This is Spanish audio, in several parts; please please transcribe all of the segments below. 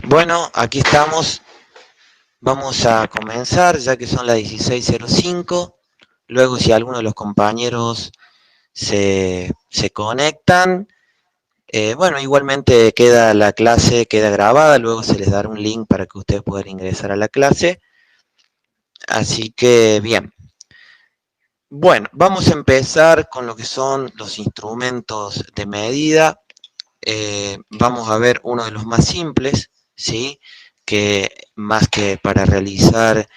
Bueno, aquí estamos. Vamos a comenzar ya que son las 16:05. Luego, si alguno de los compañeros se conectan, bueno, igualmente queda la clase, queda grabada. Luego se les dará un link para que ustedes puedan ingresar a la clase. Así que, bien. Bueno, vamos a empezar con lo que son los instrumentos de medida. Vamos a ver uno de los más simples, ¿sí? Que más que para realizar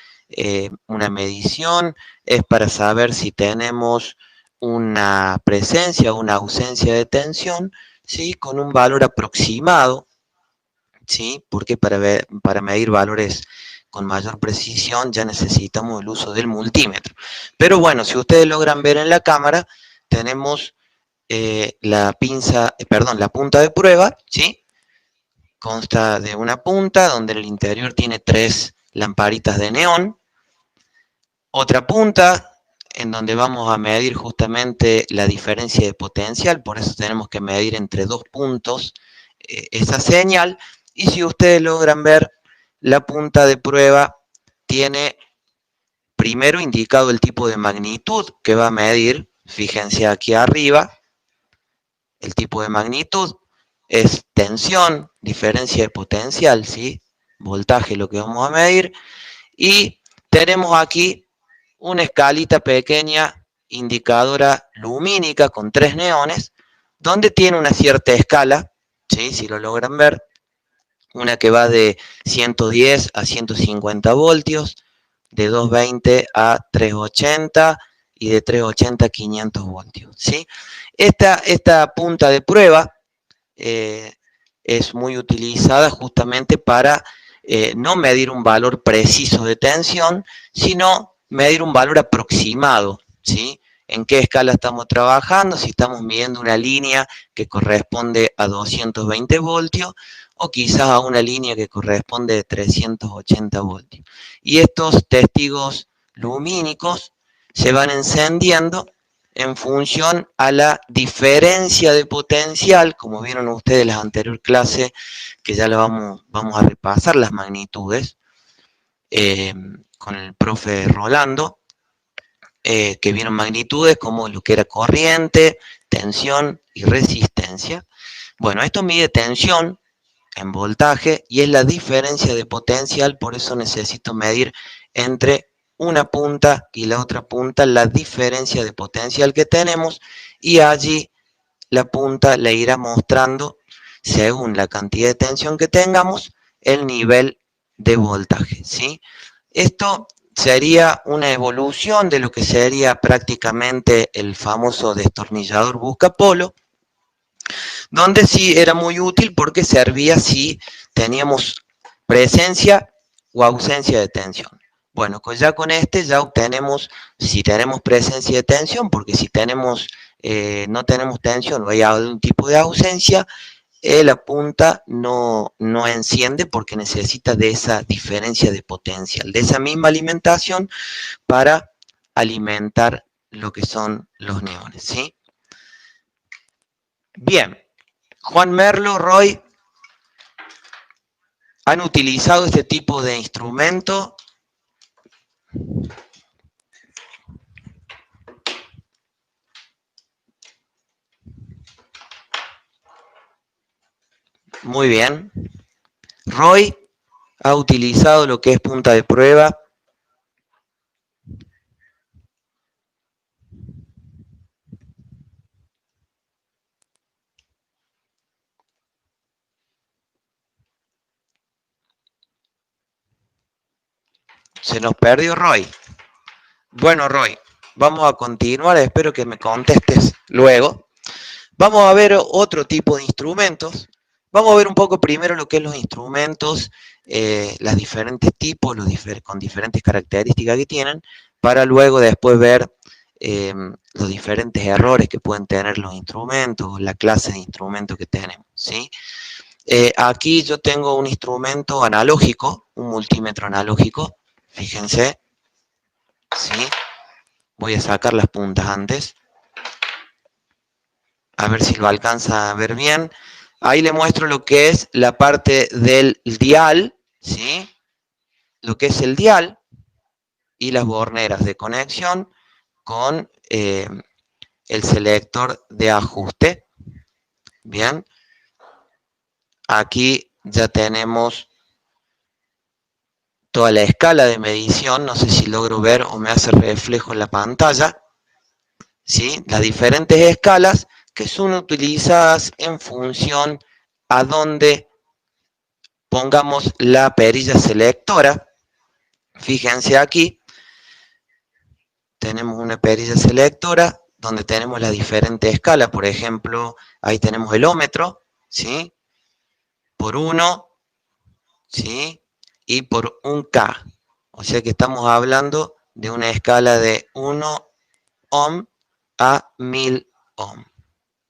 una medición, es para saber si tenemos una presencia o una ausencia de tensión, ¿sí? Con un valor aproximado, ¿sí? Porque para medir valores con mayor precisión ya necesitamos el uso del multímetro. Pero bueno, si ustedes logran ver en la cámara, tenemos la punta de prueba, ¿sí? Consta de una punta donde en el interior tiene 3 lamparitas de neón. Otra punta en donde vamos a medir justamente la diferencia de potencial, por eso tenemos que medir entre 2 puntos esa señal. Y si ustedes logran ver, la punta de prueba tiene primero indicado el tipo de magnitud que va a medir. Fíjense aquí arriba, el tipo de magnitud es tensión, diferencia de potencial, ¿sí? Voltaje lo que vamos a medir. Y tenemos aquí una escalita pequeña indicadora lumínica con 3 neones, donde tiene una cierta escala, ¿sí? Si lo logran ver, una que va de 110 a 150 voltios, de 220 a 380 y de 380 a 500 voltios, ¿sí? Esta punta de prueba es muy utilizada justamente para no medir un valor preciso de tensión, sino medir un valor aproximado, ¿sí? En qué escala estamos trabajando, si estamos midiendo una línea que corresponde a 220 voltios o quizás a una línea que corresponde a 380 voltios. Y estos testigos lumínicos se van encendiendo en función a la diferencia de potencial, como vieron ustedes en la anterior clase, que ya la vamos a repasar las magnitudes con el profe Rolando, que vieron magnitudes como lo que era corriente, tensión y resistencia. Bueno, esto mide tensión en voltaje y es la diferencia de potencial, por eso necesito medir entre una punta y la otra punta la diferencia de potencial que tenemos, y allí la punta le irá mostrando, según la cantidad de tensión que tengamos, el nivel de voltaje, ¿sí? Esto sería una evolución de lo que sería prácticamente el famoso destornillador buscapolo, donde sí era muy útil porque servía si teníamos presencia o ausencia de tensión. Bueno, pues ya con este ya obtenemos si tenemos presencia de tensión, porque si no tenemos tensión o hay algún tipo de ausencia, la punta no enciende porque necesita de esa diferencia de potencial, de esa misma alimentación para alimentar lo que son los neones, ¿sí? Bien, Juan Merlo, Roy, ¿han utilizado este tipo de instrumento? Muy bien. Roy, ¿ha utilizado lo que es punta de prueba? Se nos perdió Roy. Bueno, Roy, vamos a continuar, espero que me contestes luego. Vamos a ver otro tipo de instrumentos. Vamos a ver un poco primero lo que es los instrumentos, los diferentes tipos, con diferentes características que tienen, para luego después ver los diferentes errores que pueden tener los instrumentos, la clase de instrumento que tenemos, ¿sí? Aquí yo tengo un instrumento analógico, un multímetro analógico, fíjense, ¿sí? Voy a sacar las puntas antes, a ver si lo alcanza a ver bien. Ahí le muestro lo que es la parte del dial, ¿sí? Lo que es el dial y las borneras de conexión con el selector de ajuste. Bien, aquí ya tenemos toda la escala de medición, no sé si logro ver o me hace reflejo en la pantalla, ¿sí? Las diferentes escalas que son utilizadas en función a donde pongamos la perilla selectora. Fíjense aquí, tenemos una perilla selectora donde tenemos las diferentes escalas, por ejemplo, ahí tenemos el ómetro, ¿sí? Por 1, ¿sí? Y por un K. O sea que estamos hablando de una escala de 1 ohm a 1000 ohm,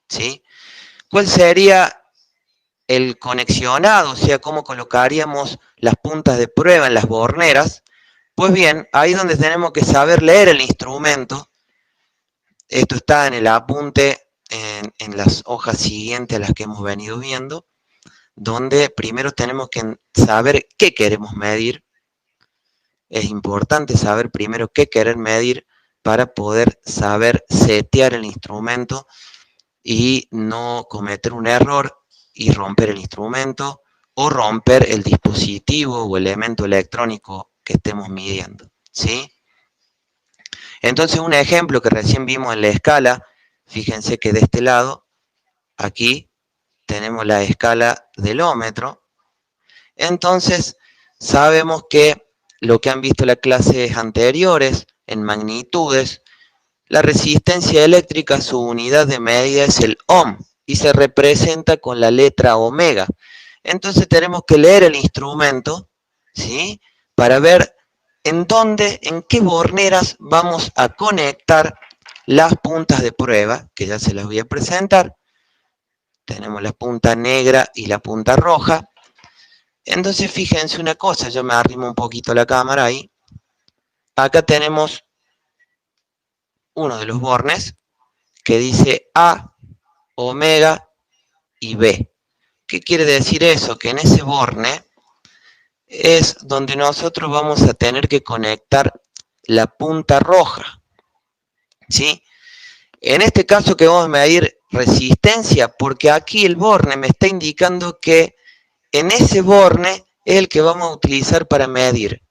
¿sí? ¿Cuál sería el conexionado? O sea, ¿cómo colocaríamos las puntas de prueba en las borneras? Pues bien, ahí donde tenemos que saber leer el instrumento. Esto está en el apunte, en las hojas siguientes a las que hemos venido viendo, donde primero tenemos que saber qué queremos medir. Es importante saber primero qué querer medir para poder saber setear el instrumento y no cometer un error y romper el instrumento o romper el dispositivo o elemento electrónico que estemos midiendo, ¿sí? Entonces un ejemplo que recién vimos en la escala, fíjense que de este lado, aquí tenemos la escala del ómetro. Entonces sabemos que lo que han visto las clases anteriores en magnitudes, la resistencia eléctrica, su unidad de medida es el ohm y se representa con la letra omega. Entonces tenemos que leer el instrumento, ¿sí? Para ver en dónde, en qué borneras vamos a conectar las puntas de prueba, que ya se las voy a presentar. Tenemos la punta negra y la punta roja. Entonces fíjense una cosa, yo me arrimo un poquito la cámara ahí. Acá tenemos uno de los bornes que dice A, omega y B. ¿Qué quiere decir eso? Que en ese borne es donde nosotros vamos a tener que conectar la punta roja, ¿sí? En este caso que vamos a medir resistencia, porque aquí el borne me está indicando que en ese borne es el que vamos a utilizar para medir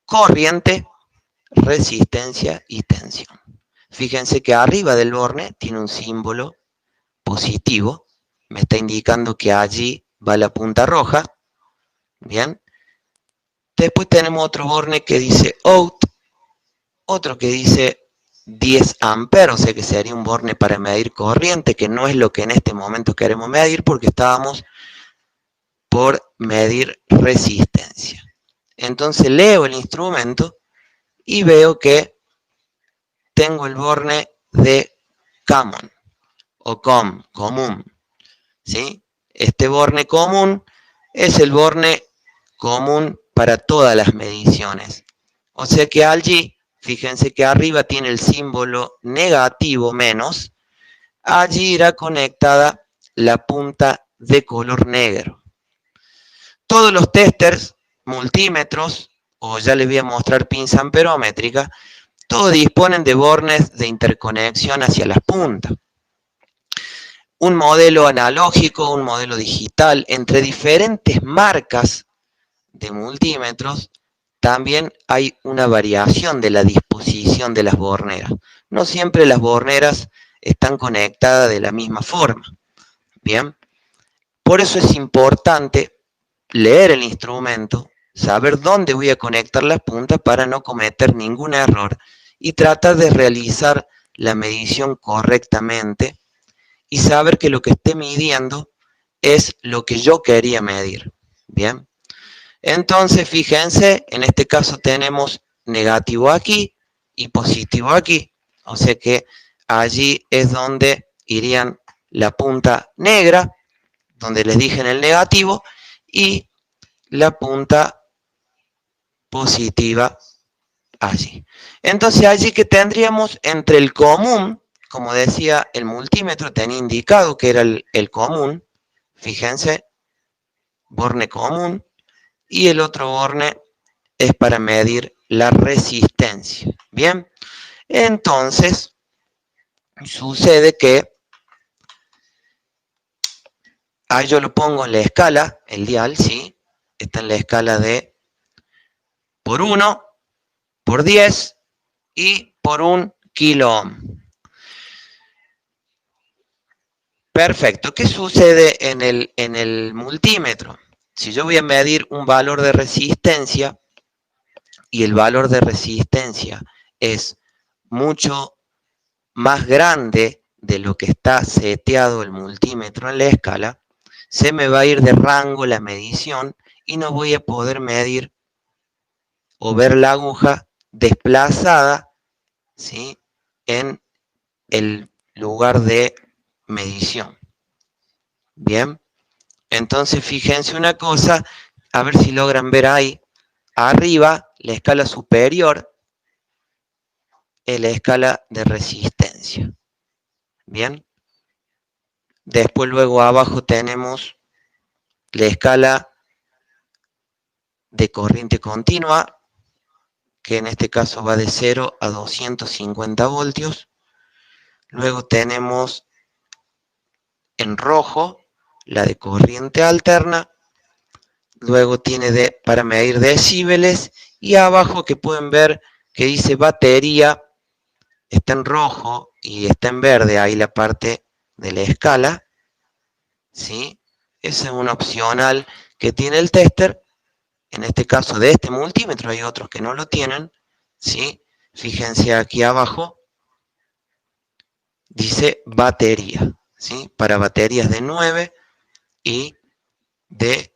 corriente, resistencia y tensión. Fíjense que arriba del borne tiene un símbolo positivo, me está indicando que allí va la punta roja. Bien, después tenemos otro borne que dice out, otro que dice 10 amperes, o sea que sería un borne para medir corriente, que no es lo que en este momento queremos medir porque estábamos por medir resistencia. Entonces leo el instrumento y veo que tengo el borne de common o común, ¿sí? Este borne común es el borne común para todas las mediciones. O sea que allí, fíjense que arriba tiene el símbolo negativo menos, allí irá conectada la punta de color negro. Todos los testers, multímetros, o ya les voy a mostrar pinza amperométrica, todos disponen de bornes de interconexión hacia las puntas. Un modelo analógico, un modelo digital, entre diferentes marcas de multímetros, también hay una variación de la disposición de las borneras. No siempre las borneras están conectadas de la misma forma. Bien, por eso es importante leer el instrumento, saber dónde voy a conectar las puntas para no cometer ningún error y tratar de realizar la medición correctamente y saber que lo que esté midiendo es lo que yo quería medir. Bien, entonces fíjense, en este caso tenemos negativo aquí y positivo aquí, o sea que allí es donde irían la punta negra, donde les dije en el negativo, y la punta positiva allí. Entonces allí que tendríamos entre el común, como decía, el multímetro tenía indicado que era el común, fíjense, borne común, y el otro borne es para medir la resistencia. Bien, entonces sucede que ahí yo lo pongo en la escala, el dial, ¿sí? Está en la escala de por 1, por 10 y por 1 kilo ohm. Perfecto. ¿Qué sucede en el multímetro? Si yo voy a medir un valor de resistencia y el valor de resistencia es mucho más grande de lo que está seteado el multímetro en la escala, se me va a ir de rango la medición y no voy a poder medir o ver la aguja desplazada, ¿sí?, en el lugar de medición. Bien, entonces fíjense una cosa, a ver si logran ver ahí, arriba la escala superior es la escala de resistencia. Bien, después luego abajo tenemos la escala de corriente continua, que en este caso va de 0 a 250 voltios. Luego tenemos en rojo la de corriente alterna. Luego tiene para medir decíbeles. Y abajo que pueden ver que dice batería, está en rojo y está en verde ahí la parte de la escala, ¿sí? Esa es una opcional que tiene el tester. En este caso de este multímetro hay otros que no lo tienen, ¿sí? Fíjense aquí abajo, dice batería, ¿sí? Para baterías de 9 y de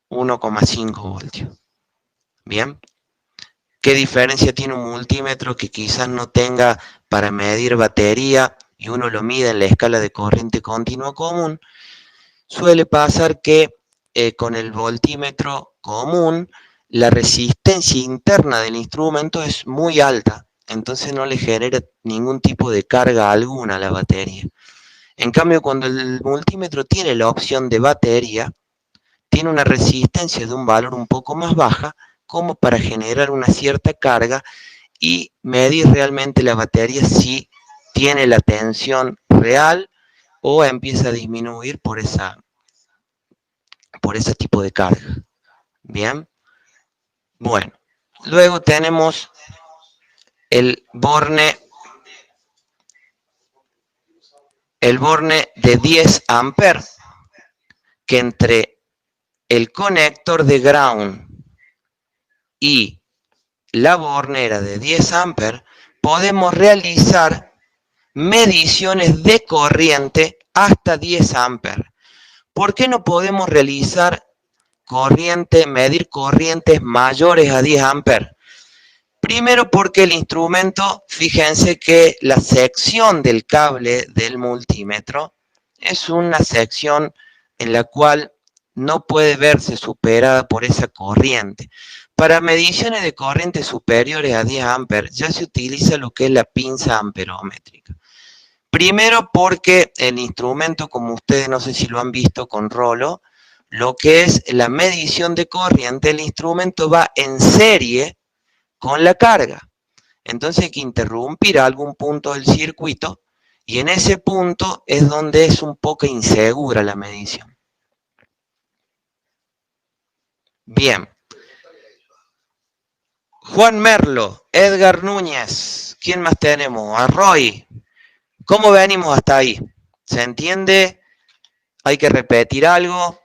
1,5 voltios. Bien, ¿qué diferencia tiene un multímetro que quizás no tenga para medir batería y uno lo mide en la escala de corriente continua común? Suele pasar que con el voltímetro común la resistencia interna del instrumento es muy alta, entonces no le genera ningún tipo de carga alguna a la batería. En cambio, cuando el multímetro tiene la opción de batería, tiene una resistencia de un valor un poco más baja, como para generar una cierta carga y medir realmente la batería si tiene la tensión real o empieza a disminuir por ese tipo de carga. Bien, bueno, luego tenemos el borne de 10 amperes, que entre el conector de ground y la bornera de 10 amperes podemos realizar mediciones de corriente hasta 10 amperes. ¿Por qué no podemos realizar medir corrientes mayores a 10 amperes? Primero porque el instrumento, fíjense que la sección del cable del multímetro es una sección en la cual no puede verse superada por esa corriente. Para mediciones de corrientes superiores a 10 amperes ya se utiliza lo que es la pinza amperométrica. Primero porque el instrumento, como ustedes no sé si lo han visto con rolo, lo que es la medición de corriente, el instrumento va en serie con la carga. Entonces hay que interrumpir algún punto del circuito y en ese punto es donde es un poco insegura la medición. Bien. Juan Merlo, Edgar Núñez, ¿quién más tenemos? A Roy. ¿Cómo venimos hasta ahí? ¿Se entiende? ¿Hay que repetir algo?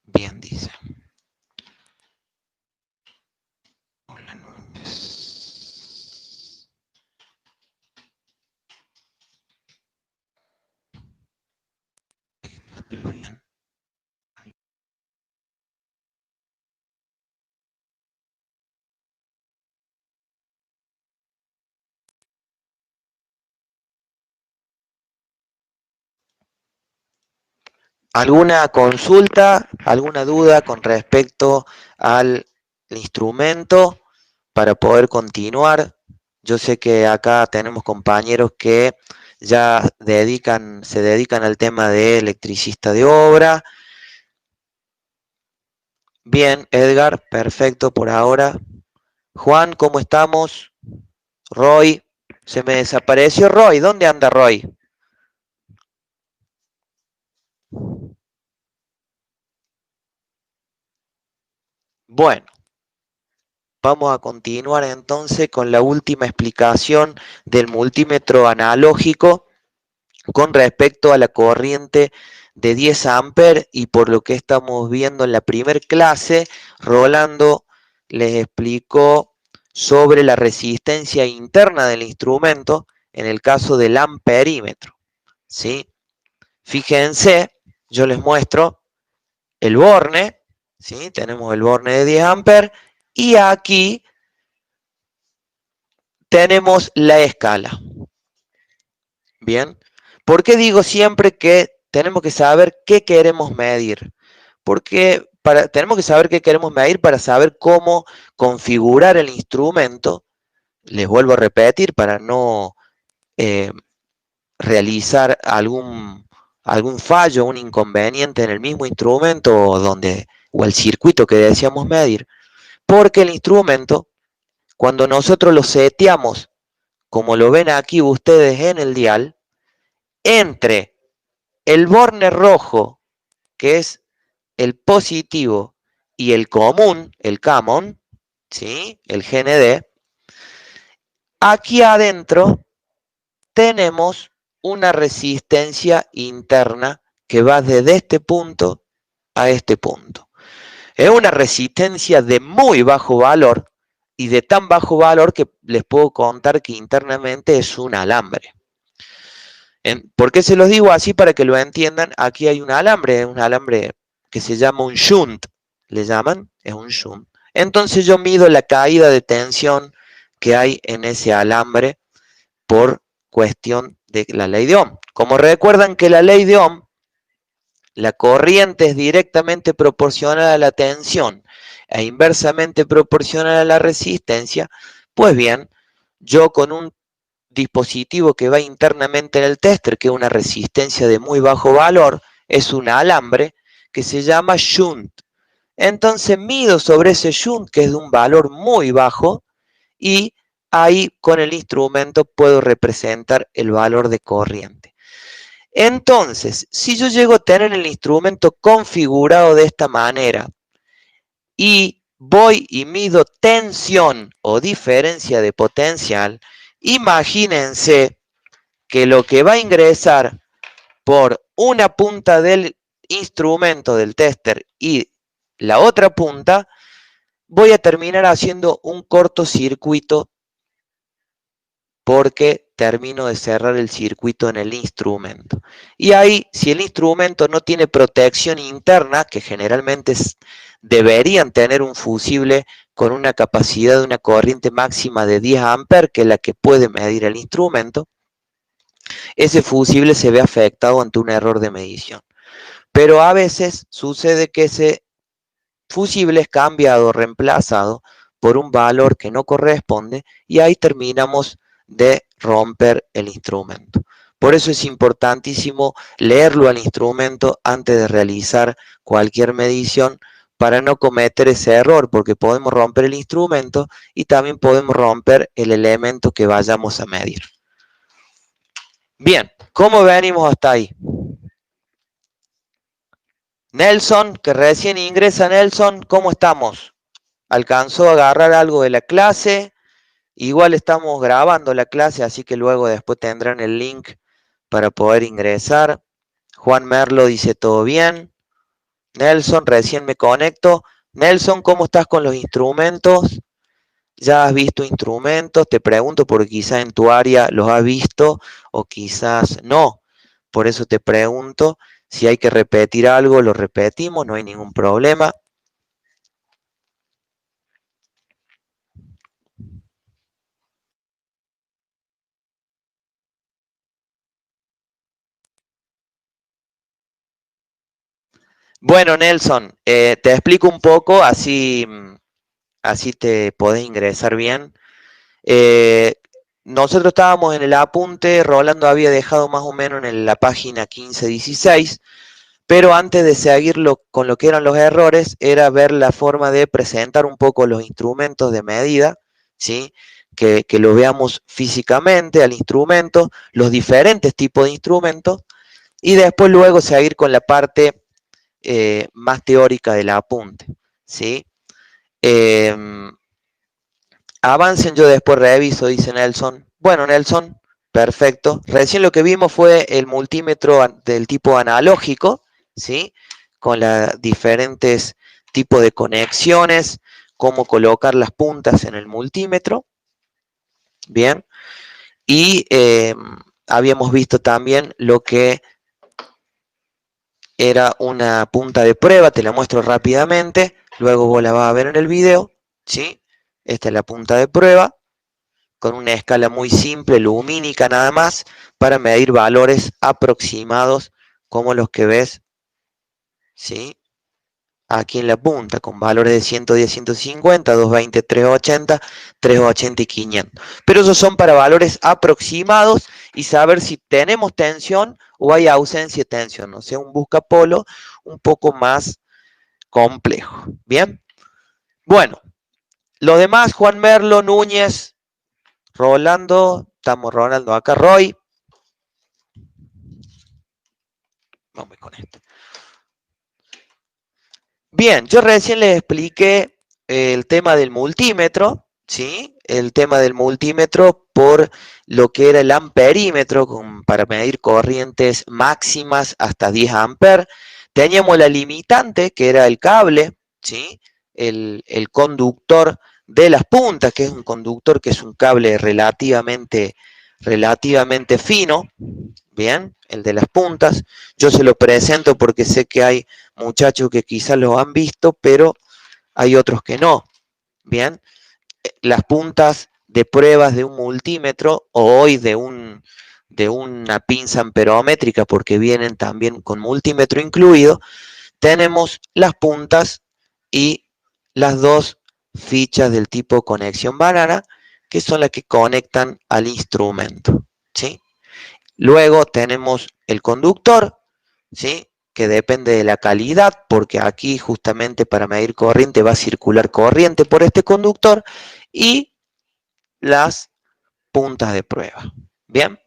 Bien, dice. Hola, Núñez. Bien. ¿Alguna consulta, alguna duda con respecto al instrumento para poder continuar? Yo sé que acá tenemos compañeros que ya se dedican al tema de electricista de obra. Bien, Edgar, perfecto por ahora. Juan, ¿cómo estamos? Roy, se me desapareció Roy. ¿Dónde anda Roy? Bueno, vamos a continuar entonces con la última explicación del multímetro analógico con respecto a la corriente de 10 amperes y por lo que estamos viendo en la primera clase, Rolando les explicó sobre la resistencia interna del instrumento en el caso del amperímetro, ¿sí? Fíjense, yo les muestro el borne, ¿sí? Tenemos el borne de 10 amperes y aquí tenemos la escala. Bien, ¿por qué digo siempre que tenemos que saber qué queremos medir? Porque tenemos que saber qué queremos medir para saber cómo configurar el instrumento. Les vuelvo a repetir para no eh, realizar algún fallo, un inconveniente en el mismo instrumento o el circuito que deseamos medir. Porque el instrumento, cuando nosotros lo seteamos, como lo ven aquí ustedes en el dial, entre el borne rojo, que es el positivo, y el común, el common, ¿sí? El GND, aquí adentro tenemos una resistencia interna que va desde este punto a este punto. Es una resistencia de muy bajo valor y de tan bajo valor que les puedo contar que internamente es un alambre. ¿Por qué se los digo así para que lo entiendan? Aquí hay un alambre que se llama un shunt, le llaman, es un shunt. Entonces yo mido la caída de tensión que hay en ese alambre por cuestión de la ley de Ohm. Como recuerdan que la ley de Ohm, la corriente es directamente proporcional a la tensión e inversamente proporcional a la resistencia, pues bien, yo con un dispositivo que va internamente en el tester, que es una resistencia de muy bajo valor, es un alambre que se llama shunt. Entonces mido sobre ese shunt, que es de un valor muy bajo, y ahí con el instrumento puedo representar el valor de corriente. Entonces, si yo llego a tener el instrumento configurado de esta manera y voy y mido tensión o diferencia de potencial, imagínense que lo que va a ingresar por una punta del instrumento del tester y la otra punta, voy a terminar haciendo un cortocircuito porque termino de cerrar el circuito en el instrumento. Y ahí, si el instrumento no tiene protección interna, que generalmente deberían tener un fusible con una capacidad de una corriente máxima de 10 amperes, que es la que puede medir el instrumento, ese fusible se ve afectado ante un error de medición. Pero a veces sucede que ese fusible es cambiado o reemplazado por un valor que no corresponde y ahí terminamos de romper el instrumento. Por eso es importantísimo leerlo al instrumento antes de realizar cualquier medición para no cometer ese error, porque podemos romper el instrumento y también podemos romper el elemento que vayamos a medir. Bien, ¿cómo venimos hasta ahí? Nelson, que recién ingresa Nelson, ¿cómo estamos? ¿Alcanzó a agarrar algo de la clase? Igual estamos grabando la clase, así que luego después tendrán el link para poder ingresar. Juan Merlo dice todo bien. Nelson, recién me conecto. Nelson, ¿cómo estás con los instrumentos? ¿Ya has visto instrumentos? Te pregunto porque quizás en tu área los has visto o quizás no. Por eso te pregunto, si hay que repetir algo, lo repetimos, no hay ningún problema. Bueno, Nelson, te explico un poco, así te podés ingresar bien. Eh, Nosotros estábamos en el apunte, Rolando había dejado más o menos en la página 15-16, pero antes de seguirlo con lo que eran los errores, era ver la forma de presentar un poco los instrumentos de medida, ¿sí? Que lo veamos físicamente al instrumento, los diferentes tipos de instrumentos, y después luego seguir con la parte más teórica del apunte, ¿sí? Eh, Avancen, yo después reviso, dice Nelson. Bueno, Nelson, perfecto. Recién lo que vimos fue el multímetro del tipo analógico, ¿sí? Con los diferentes tipos de conexiones, cómo colocar las puntas en el multímetro, ¿bien? Y habíamos visto también lo que era una punta de prueba, te la muestro rápidamente, luego vos la vas a ver en el video, ¿sí? Esta es la punta de prueba, con una escala muy simple, lumínica nada más, para medir valores aproximados como los que ves, ¿sí? Aquí en la punta, con valores de 110, 150, 220, 380, 380 y 500. Pero esos son para valores aproximados y saber si tenemos tensión o hay ausencia de tensión, o sea, un buscapolo un poco más complejo. Bien, bueno, lo demás, Juan Merlo, Núñez, Rolando, estamos Rolando acá, Roy. Vamos con esto. Bien, yo recién les expliqué el tema del multímetro, ¿sí? El tema del multímetro por lo que era el amperímetro para medir corrientes máximas hasta 10 amperes. Teníamos la limitante, que era el cable, ¿sí? El conductor de las puntas, que es un conductor que es un cable relativamente fino, bien, el de las puntas. Yo se lo presento porque sé que hay muchachos que quizás lo han visto, pero hay otros que no. Bien, las puntas de pruebas de un multímetro o hoy de una pinza amperométrica, porque vienen también con multímetro incluido, tenemos las puntas y las dos fichas del tipo conexión banana, que son las que conectan al instrumento, ¿sí? Luego tenemos el conductor, ¿sí? Que depende de la calidad, porque aquí justamente para medir corriente va a circular corriente por este conductor, y las puntas de prueba. Bien,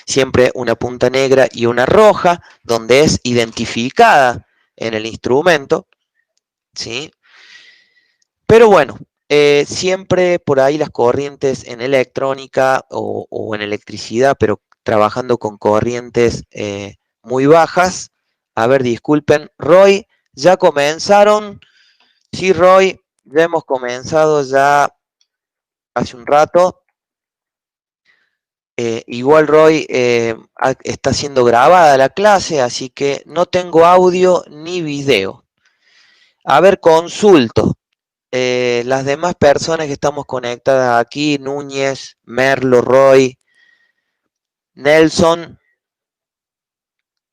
siempre una punta negra y una roja, donde es identificada en el instrumento, ¿sí? Pero bueno, siempre por ahí las corrientes en electrónica o en electricidad, pero trabajando con corrientes muy bajas. A ver, disculpen, Roy, ¿ya comenzaron? Sí, Roy, ya hemos comenzado ya hace un rato. Igual Roy está siendo grabada la clase, así que no tengo audio ni video. A ver, consulto. Las demás personas que estamos conectadas aquí, Núñez, Merlo, Roy, Nelson,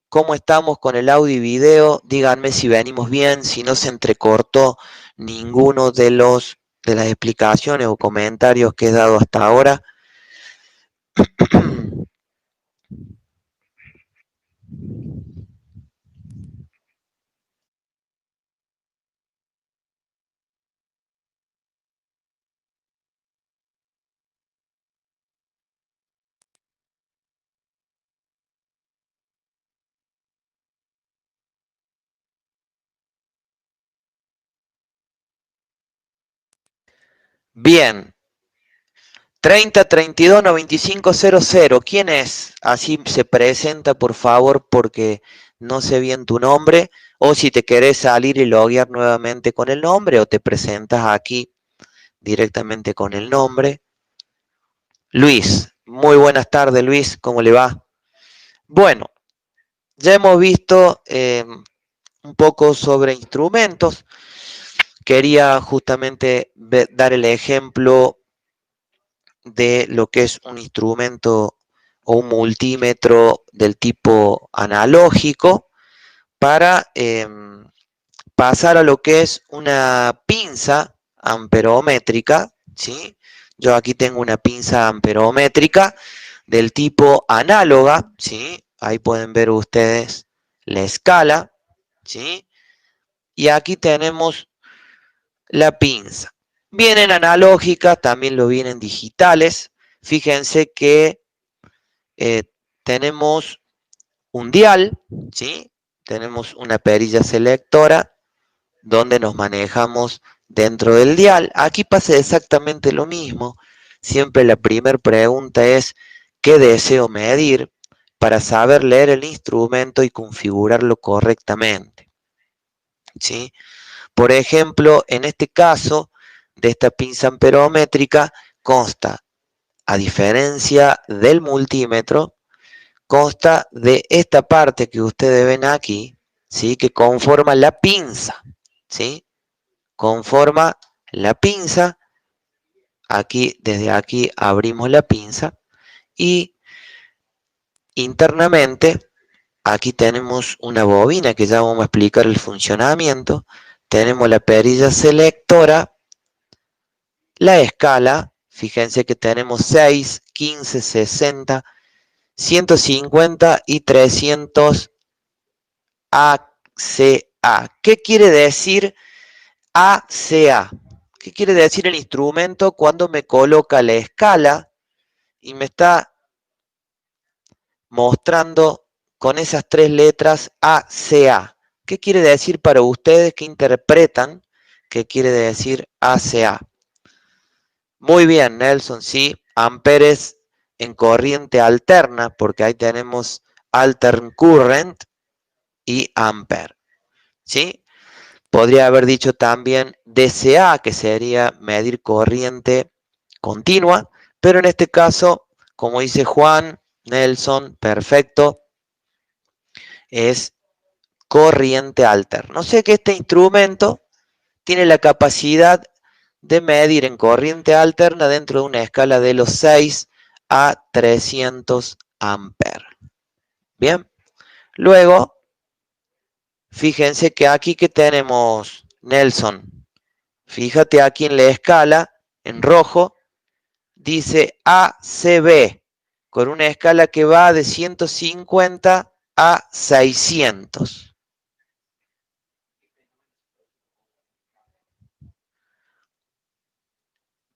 ¿cómo estamos con el audio y video? Díganme si venimos bien, si no se entrecortó ninguno de las explicaciones o comentarios que he dado hasta ahora. Bien, 30 32 95 00. ¿Quién es? Así se presenta, por favor, porque no sé bien tu nombre. O si te querés salir y loguear nuevamente con el nombre, o te presentas aquí directamente con el nombre. Luis, muy buenas tardes, Luis, ¿cómo le va? Bueno, ya hemos visto un poco sobre instrumentos. Quería justamente dar el ejemplo de lo que es un instrumento o un multímetro del tipo analógico para pasar a lo que es una pinza amperométrica, ¿sí? Yo aquí tengo una pinza amperométrica del tipo análoga, ¿sí? Ahí pueden ver ustedes la escala, ¿sí? Y aquí tenemos la pinza. Vienen analógicas, también lo vienen digitales. Fíjense que eh, tenemos un dial, ¿sí? Tenemos una perilla selectora donde nos manejamos dentro del dial. Aquí pasa exactamente lo mismo. Siempre la primera pregunta es, ¿qué deseo medir? Para saber leer el instrumento y configurarlo correctamente, ¿sí? Por ejemplo, en este caso de esta pinza amperométrica consta, a diferencia del multímetro, consta de esta parte que ustedes ven aquí, ¿sí? Que conforma la pinza, ¿sí? Conforma la pinza. Aquí, desde aquí abrimos la pinza y internamente aquí tenemos una bobina que ya vamos a explicar el funcionamiento. Tenemos la perilla selectora, la escala, fíjense que tenemos 6, 15, 60, 150 y 300 ACA. ¿Qué quiere decir ACA? ¿Qué quiere decir el instrumento cuando me coloca la escala y me está mostrando con esas tres letras ACA? ¿Qué quiere decir para ustedes que interpretan qué quiere decir ACA? Muy bien, Nelson, sí, amperes en corriente alterna, porque ahí tenemos altern current y ampere, ¿sí? Podría haber dicho también DCA, que sería medir corriente continua, pero en este caso, como dice Juan, Nelson, perfecto, es corriente alterna. O sea que este instrumento tiene la capacidad de medir en corriente alterna dentro de una escala de los 6 a 300 amperes. Bien, luego, fíjense que aquí que tenemos, Nelson, fíjate aquí en la escala, en rojo, dice ACB, con una escala que va de 150 a 600.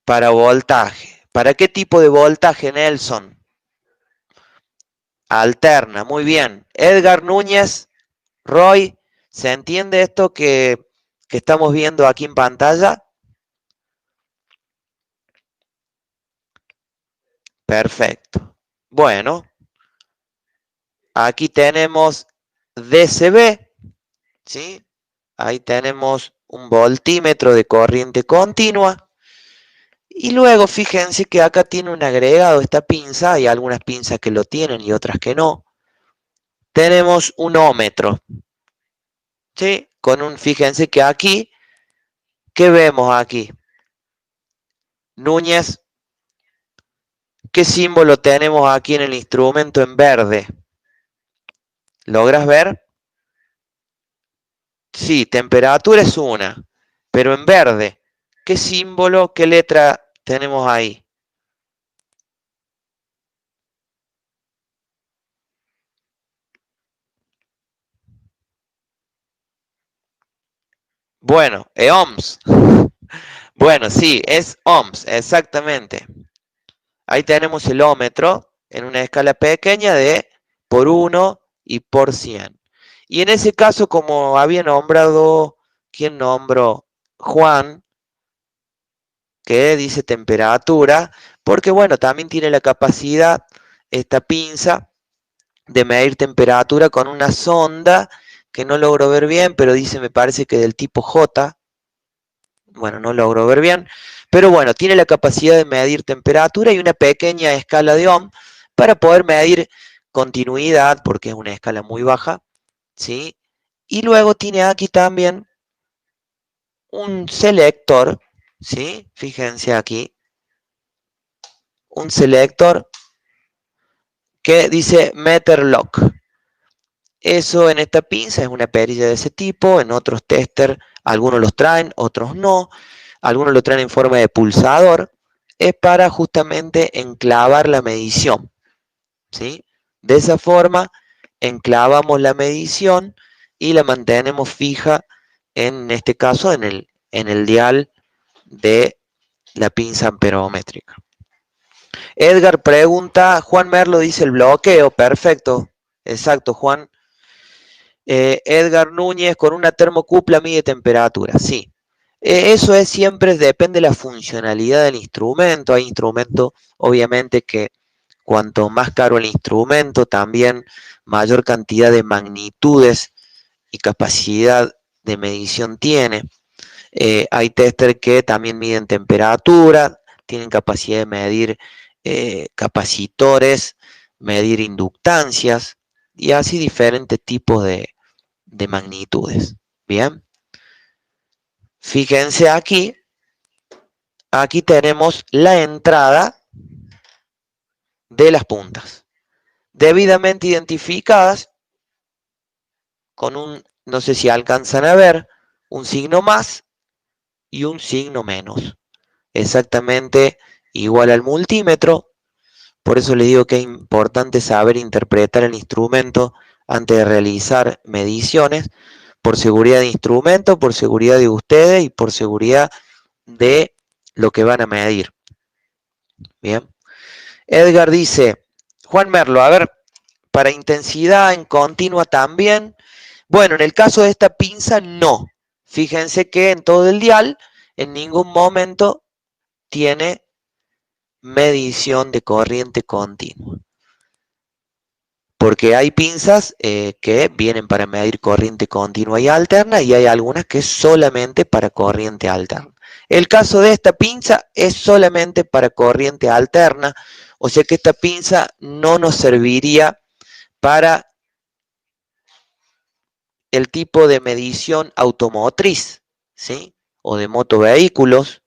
Para voltaje. ¿Para qué tipo de voltaje, Nelson? Alterna, muy bien. Edgar Núñez, Roy, ¿se entiende esto que estamos viendo aquí en pantalla? Perfecto. Bueno, aquí tenemos DCB, ¿sí? Ahí tenemos un voltímetro de corriente continua. Y luego fíjense que acá tiene un agregado esta pinza, hay algunas pinzas que lo tienen y otras que no. Tenemos un ómetro, ¿sí? Fíjense que aquí, ¿qué vemos aquí? Núñez, ¿qué símbolo tenemos aquí en el instrumento en verde? ¿Logras ver? Sí, temperatura es una, pero en verde, ¿qué símbolo, qué letra tenemos ahí? Bueno, ohms. Bueno, sí, es ohms, exactamente. Ahí tenemos el ómetro en una escala pequeña de por 1 y por 100. Y en ese caso, como había nombrado, ¿quién nombró? Juan, que dice temperatura, porque bueno, también tiene la capacidad, esta pinza, de medir temperatura con una sonda, que no logro ver bien, pero dice, me parece que del tipo J, bueno, no logro ver bien, pero bueno, tiene la capacidad de medir temperatura y una pequeña escala de ohm para poder medir continuidad, porque es una escala muy baja, ¿sí? Y luego tiene aquí también un selector, ¿sí? Fíjense aquí, un selector que dice meter lock. Eso en esta pinza es una perilla de ese tipo, en otros tester algunos los traen, otros no, algunos lo traen en forma de pulsador, es para justamente enclavar la medición, ¿sí? De esa forma enclavamos la medición y la mantenemos fija, en este caso en el dial de la pinza amperométrica. Edgar pregunta, Juan Merlo dice el bloqueo, perfecto, exacto Juan. Edgar Núñez, con una termocupla mide temperatura, sí. Eso es siempre, depende de la funcionalidad del instrumento. Hay instrumentos, obviamente, que cuanto más caro el instrumento, también mayor cantidad de magnitudes y capacidad de medición tiene. Hay tester que también miden temperatura, tienen capacidad de medir capacitores, medir inductancias y así diferentes tipos de magnitudes. Bien, fíjense aquí, aquí tenemos la entrada de las puntas, debidamente identificadas con un, no sé si alcanzan a ver, un signo más y un signo menos, exactamente igual al multímetro. Por eso les digo que es importante saber interpretar el instrumento antes de realizar mediciones, por seguridad de instrumento, por seguridad de ustedes y por seguridad de lo que van a medir. Bien. Edgar dice, Juan Merlo, a ver, para intensidad en continua también. Bueno, en el caso de esta pinza, no. Fíjense que en todo el dial, en ningún momento tiene medición de corriente continua. Porque hay pinzas que vienen para medir corriente continua y alterna y hay algunas que es solamente para corriente alterna. El caso de esta pinza es solamente para corriente alterna, o sea que esta pinza no nos serviría para el tipo de medición automotriz, ¿sí? O de motovehículos,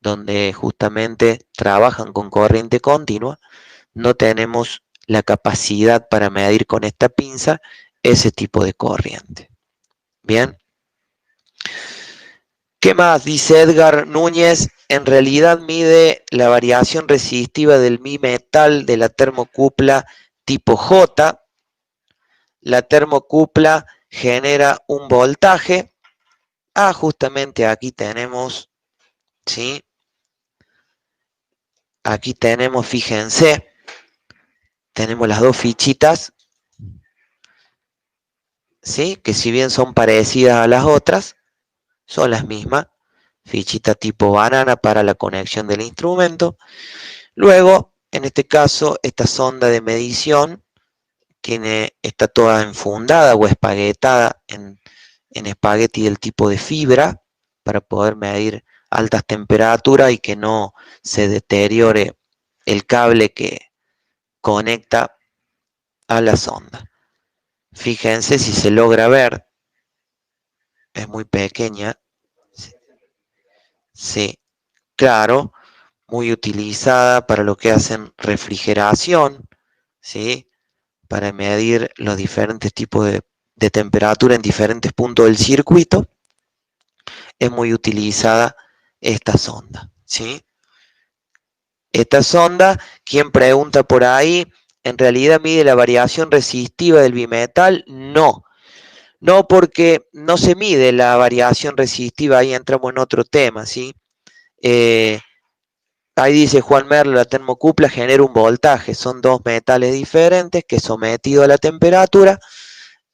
donde justamente trabajan con corriente continua. No tenemos la capacidad para medir con esta pinza ese tipo de corriente. Bien. ¿Qué más? Dice Edgar Núñez, en realidad mide la variación resistiva del mi metal de la termocupla tipo J. La termocupla genera un voltaje. Justamente aquí tenemos, ¿sí? Aquí tenemos, fíjense, tenemos las dos fichitas, ¿sí? Que si bien son parecidas a las otras, son las mismas. Fichita tipo banana para la conexión del instrumento. Luego, en este caso, esta sonda de medición está toda enfundada o espaguetada en espagueti del tipo de fibra para poder medir altas temperaturas y que no se deteriore el cable que conecta a la sonda. Fíjense si se logra ver, es muy pequeña. Sí, claro, muy utilizada para lo que hacen refrigeración, ¿sí? Para medir los diferentes tipos de temperatura en diferentes puntos del circuito. Es muy utilizada esta sonda, ¿sí? Esta sonda, quien pregunta por ahí, ¿en realidad mide la variación resistiva del bimetal? No, no, porque no se mide la variación resistiva, ahí entramos en otro tema, ¿sí? Ahí dice Juan Merlo, la termocupla genera un voltaje, son dos metales diferentes que sometidos a la temperatura,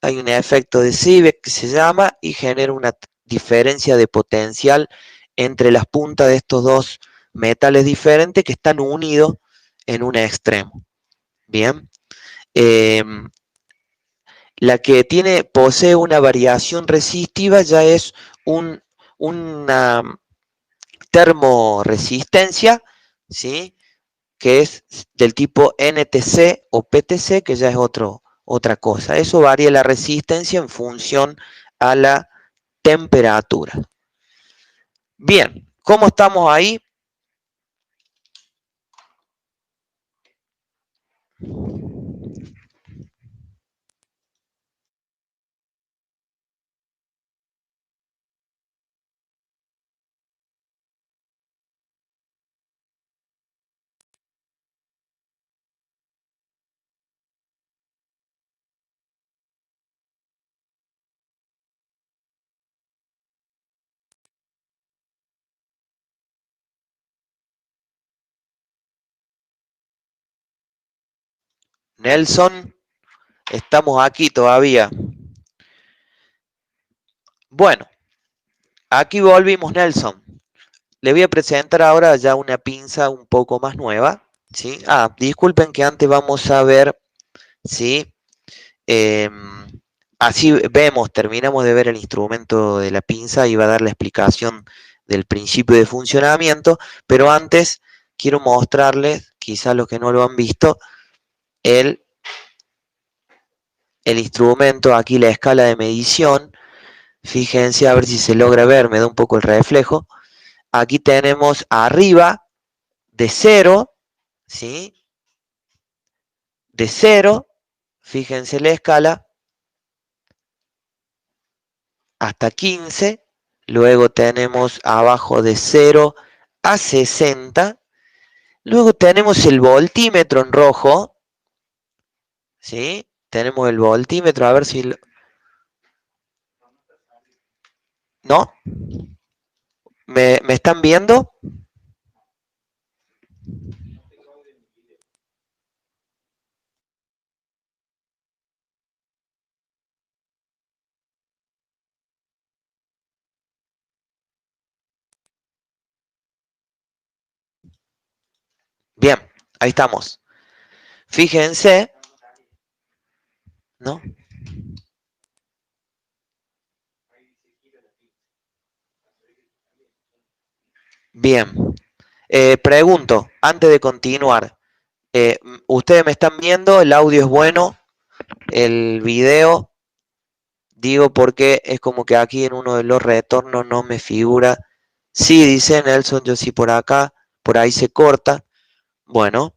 hay un efecto de Seebeck que se llama y genera una diferencia de potencial entre las puntas de estos dos metales diferentes que están unidos en un extremo. Bien. La que posee una variación resistiva ya es una termoresistencia, ¿sí? Que es del tipo NTC o PTC, que ya es otra cosa. Eso varía la resistencia en función a la temperatura. Bien, ¿cómo estamos ahí? Nelson, estamos aquí todavía. Bueno, aquí volvimos, Nelson. Le voy a presentar ahora ya una pinza un poco más nueva, ¿sí? Disculpen que antes vamos a ver, ¿sí? Eh, Así vemos, terminamos de ver el instrumento de la pinza y va a dar la explicación del principio de funcionamiento, pero antes quiero mostrarles, quizás los que no lo han visto, el, el instrumento, aquí la escala de medición. Fíjense a ver si se logra ver, me da un poco el reflejo. Aquí tenemos arriba de 0, ¿sí? De 0, fíjense la escala, hasta 15. Luego tenemos abajo de 0 a 60. Luego tenemos el voltímetro en rojo, ¿sí? Tenemos el voltímetro, a ver si... ¿No? ¿Me están viendo? Bien, ahí estamos. Fíjense, ¿no? Bien. Pregunto, antes de continuar, ¿ustedes me están viendo? ¿El audio es bueno? ¿El video? Digo porque es como que aquí en uno de los retornos no me figura. Sí, dice Nelson, yo sí por acá, por ahí se corta. Bueno,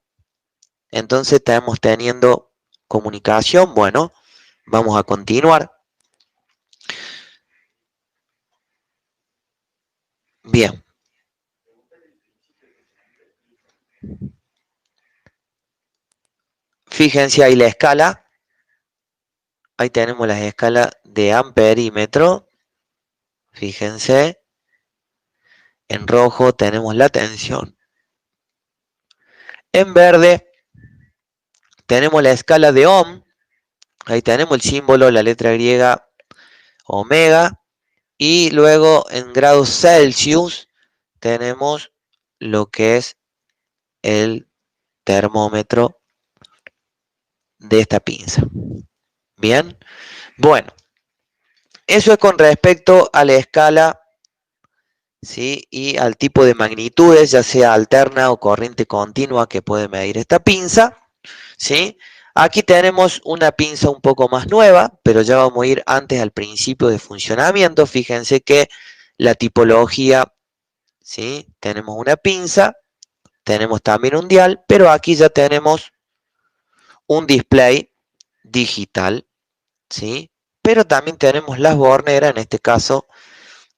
entonces estamos teniendo comunicación. Bueno, vamos a continuar. Bien. Fíjense ahí la escala. Ahí tenemos las escalas de amperímetro. Fíjense. En rojo tenemos la tensión. En verde tenemos la escala de Ohm. Ahí tenemos el símbolo, la letra griega omega. Y luego en grados Celsius tenemos lo que es el termómetro de esta pinza. Bien, bueno, eso es con respecto a la escala, ¿sí? Y al tipo de magnitudes, ya sea alterna o corriente continua que puede medir esta pinza, ¿sí? Aquí tenemos una pinza un poco más nueva, pero ya vamos a ir antes al principio de funcionamiento. Fíjense que la tipología, ¿sí? Tenemos una pinza, tenemos también un dial, pero aquí ya tenemos un display digital, ¿sí? Pero también tenemos las borneras, en este caso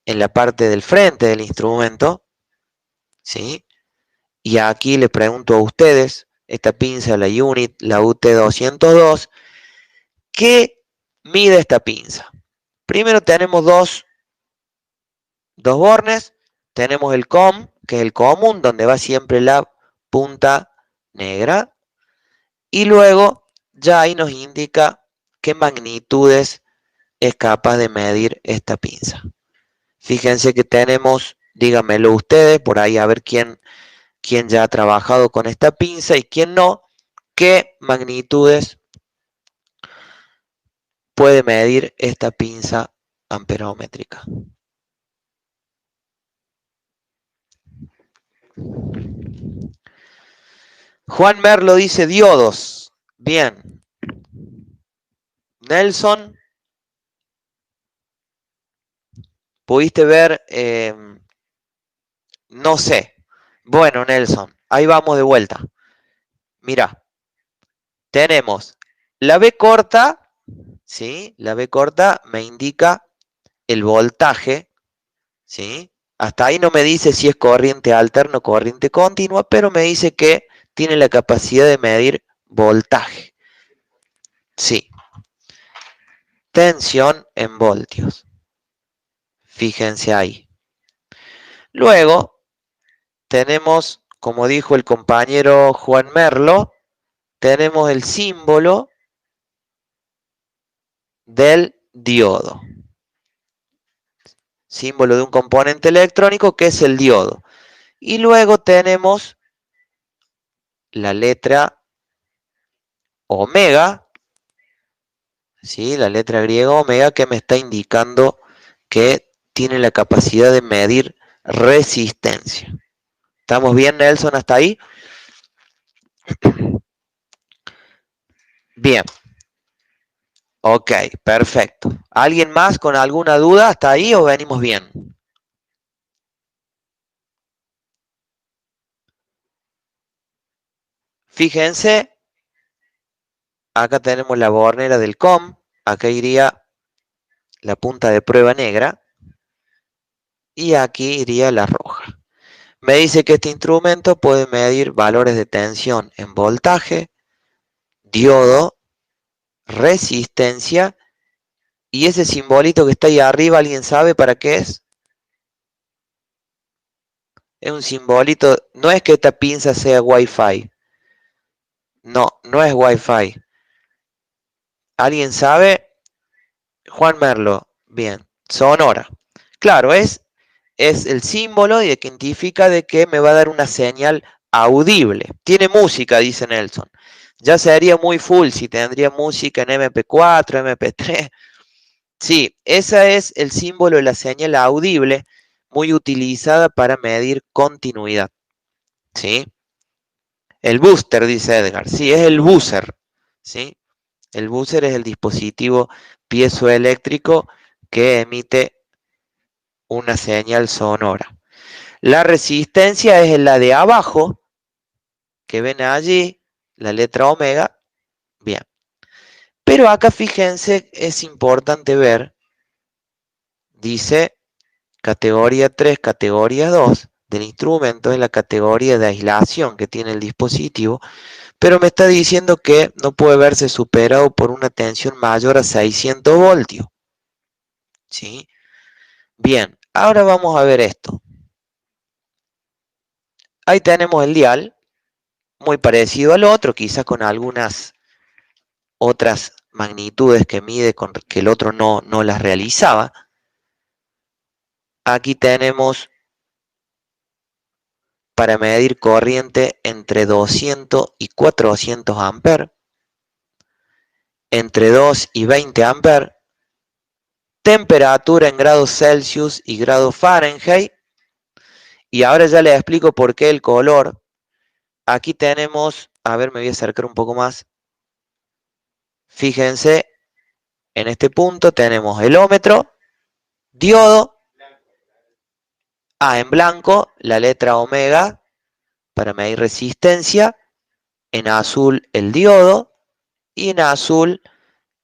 en la parte del frente del instrumento, ¿sí? Y aquí le pregunto a ustedes, esta pinza, la Unit, la UT202, ¿qué mide esta pinza? Primero tenemos dos bornes, tenemos el COM, que es el común, donde va siempre la punta negra, y luego ya ahí nos indica qué magnitudes es capaz de medir esta pinza. Fíjense que tenemos, díganmelo ustedes, por ahí a ver quién ya ha trabajado con esta pinza y quién no, qué magnitudes puede medir esta pinza amperométrica. Juan Merlo dice diodos. Bien. Nelson, ¿pudiste ver? No sé. Bueno, Nelson, ahí vamos de vuelta. Mira, tenemos la B corta, ¿sí? La B corta me indica el voltaje, ¿sí? Hasta ahí no me dice si es corriente alterna o corriente continua, pero me dice que tiene la capacidad de medir voltaje. Sí. Tensión en voltios. Fíjense ahí. Luego tenemos, como dijo el compañero Juan Merlo, tenemos el símbolo del diodo. Símbolo de un componente electrónico que es el diodo. Y luego tenemos la letra omega, ¿sí? La letra griega omega que me está indicando que tiene la capacidad de medir resistencia. ¿Estamos bien, Nelson, hasta ahí? Bien. Ok, perfecto. ¿Alguien más con alguna duda hasta ahí o venimos bien? Fíjense, acá tenemos la bornera del COM, acá iría la punta de prueba negra y aquí iría la roja. Me dice que este instrumento puede medir valores de tensión en voltaje, diodo, resistencia y ese simbolito que está ahí arriba, ¿alguien sabe para qué es? Es un simbolito, no es que esta pinza sea Wi-Fi, no, no es Wi-Fi. ¿Alguien sabe? Juan Merlo, bien, sonora. Claro, es el símbolo y que identifica de que me va a dar una señal audible. Tiene música, dice Nelson. Ya sería muy full si tendría música en MP4, MP3. Sí, ese es el símbolo de la señal audible, muy utilizada para medir continuidad. ¿Sí? El booster, dice Edgar. Sí, es el buzzer. ¿Sí? El buzzer es el dispositivo piezoeléctrico que emite una señal sonora. La resistencia es la de abajo, que ven allí, la letra omega. Bien. Pero acá fíjense, es importante ver, dice categoría 3, categoría 2 del instrumento, es la categoría de aislación que tiene el dispositivo, pero me está diciendo que no puede verse superado por una tensión mayor a 600 voltios. ¿Sí? Bien, ahora vamos a ver esto. Ahí tenemos el dial, muy parecido al otro, quizás con algunas otras magnitudes que mide con que el otro no las realizaba. Aquí tenemos para medir corriente entre 200 y 400 amperes, entre 2 y 20 amperes, temperatura en grados Celsius y grados Fahrenheit. Y ahora ya les explico por qué el color. Aquí tenemos, a ver, me voy a acercar un poco más. Fíjense, en este punto tenemos el ómetro, diodo, en blanco la letra omega para medir resistencia, en azul el diodo y en azul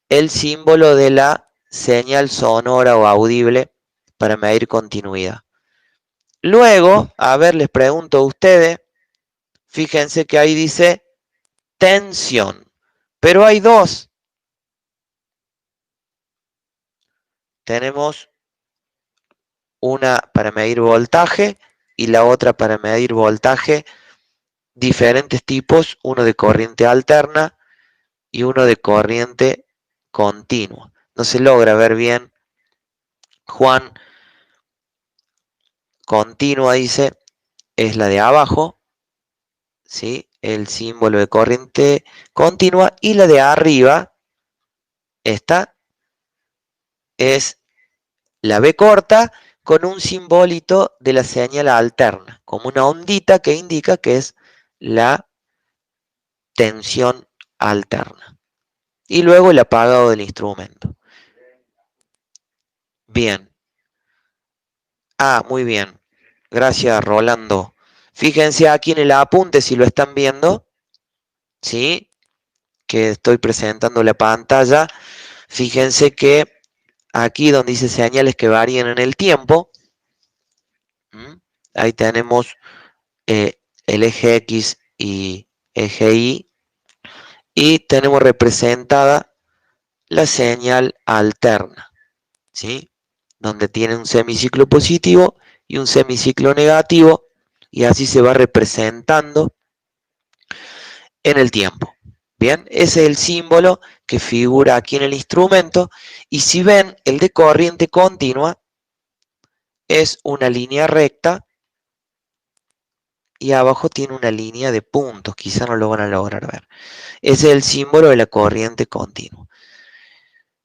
el símbolo de la señal sonora o audible para medir continuidad. Luego, a ver, les pregunto a ustedes, fíjense que ahí dice tensión, pero hay dos. Tenemos una para medir voltaje y la otra para medir voltaje, diferentes tipos, uno de corriente alterna y uno de corriente continua. No se logra ver bien, Juan. Continua dice, es la de abajo, ¿sí? El símbolo de corriente continua, y la de arriba, esta es la B corta con un simbolito de la señal alterna, como una ondita que indica que es la tensión alterna. Y luego el apagado del instrumento. Bien. Muy bien. Gracias, Rolando. Fíjense aquí en el apunte si lo están viendo, ¿sí? Que estoy presentando la pantalla. Fíjense que aquí donde dice señales que varían en el tiempo, ahí tenemos el eje X y eje Y, y tenemos representada la señal alterna, ¿sí? Donde tiene un semiciclo positivo y un semiciclo negativo, y así se va representando en el tiempo. Bien, ese es el símbolo que figura aquí en el instrumento. Y si ven, el de corriente continua es una línea recta y abajo tiene una línea de puntos. Quizá no lo van a lograr ver. Ese es el símbolo de la corriente continua.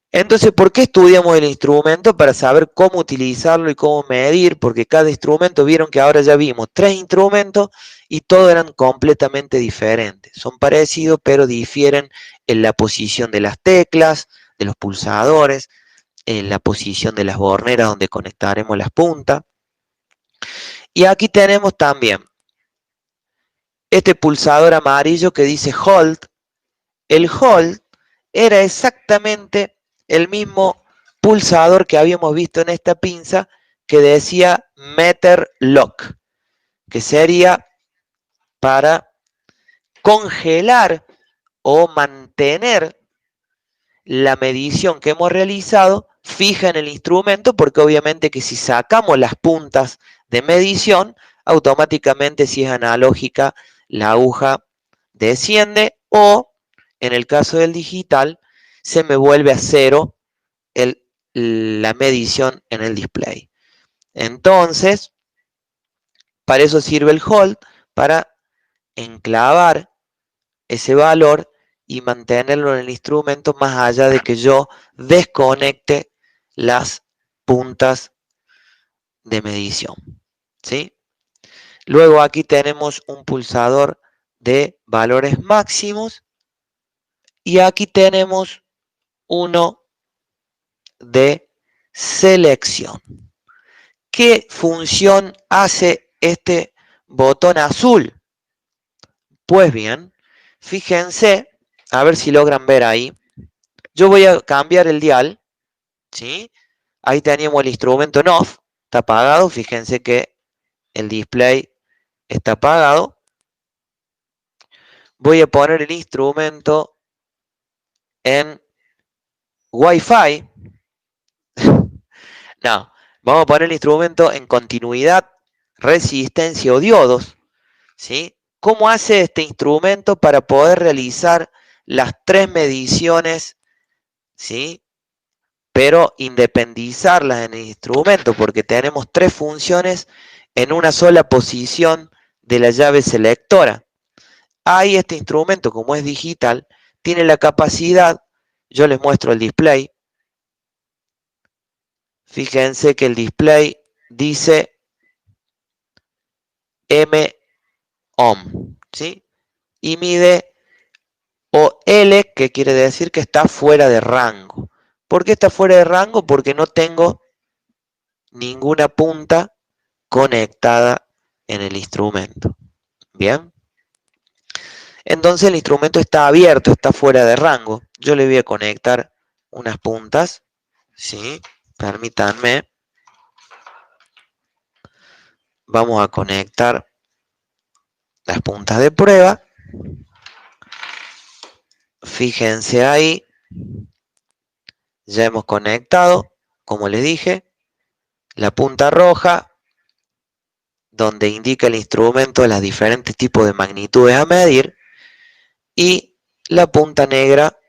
Entonces, ¿por qué estudiamos el instrumento? Para saber cómo utilizarlo y cómo medir, porque cada instrumento, vieron que ahora ya vimos 3 instrumentos y todos eran completamente diferentes. Son parecidos, pero difieren en la posición de las teclas, de los pulsadores, en la posición de las borneras donde conectaremos las puntas. Y aquí tenemos también este pulsador amarillo que dice hold. El hold era exactamente el mismo pulsador que habíamos visto en esta pinza que decía meter lock, que sería para congelar o mantener la medición que hemos realizado fija en el instrumento, porque obviamente que si sacamos las puntas de medición, automáticamente si es analógica la aguja desciende o en el caso del digital se me vuelve a cero la medición en el display. Entonces, para eso sirve el hold, para enclavar ese valor y mantenerlo en el instrumento más allá de que yo desconecte las puntas de medición, ¿sí? Luego aquí tenemos un pulsador de valores máximos y aquí tenemos uno de selección. ¿Qué función hace este botón azul? Pues bien, fíjense, a ver si logran ver ahí. Yo voy a cambiar el dial, ¿sí? Ahí tenemos el instrumento en off, está apagado. Fíjense que el display está apagado. Voy a poner el instrumento en Wi-Fi. No, vamos a poner el instrumento en continuidad, resistencia o diodos, ¿sí? ¿Cómo hace este instrumento para poder realizar las 3 mediciones, ¿sí? Pero independizarlas en el instrumento, porque tenemos 3 funciones en una sola posición de la llave selectora. Ahí este instrumento, como es digital, tiene la capacidad, yo les muestro el display. Fíjense que el display dice M ohm, ¿sí? Y mide OL, que quiere decir que está fuera de rango. ¿Por qué está fuera de rango? Porque no tengo ninguna punta conectada en el instrumento. Bien. Entonces el instrumento está abierto, está fuera de rango. Yo le voy a conectar unas puntas, ¿sí? Permítanme. Vamos a conectar las puntas de prueba. Fíjense ahí. Ya hemos conectado, como les dije, la punta roja, donde indica el instrumento los diferentes tipos de magnitudes a medir, y la punta negra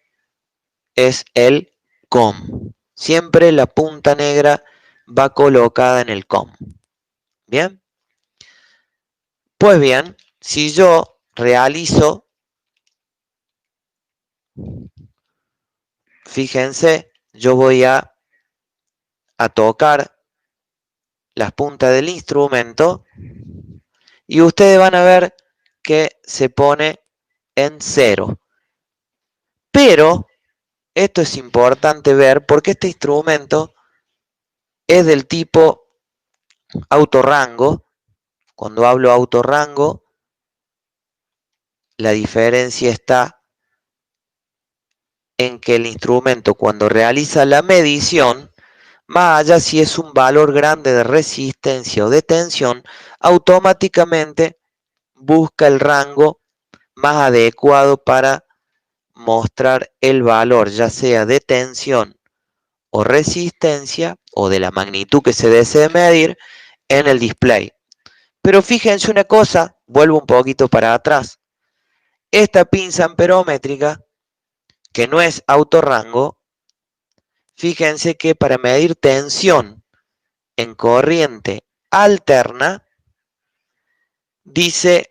es el COM. Siempre la punta negra va colocada en el COM. ¿Bien? Pues bien, si yo realizo, fíjense, yo voy a tocar las puntas del instrumento y ustedes van a ver que se pone en 0. Pero esto es importante ver porque este instrumento es del tipo autorrango. Cuando hablo autorrango, la diferencia está en que el instrumento, cuando realiza la medición, más allá si es un valor grande de resistencia o de tensión, automáticamente busca el rango más adecuado para mostrar el valor, ya sea de tensión o resistencia o de la magnitud que se desee medir en el display. Pero fíjense una cosa, vuelvo un poquito para atrás. Esta pinza amperométrica, que no es autorrango, fíjense que para medir tensión en corriente alterna, dice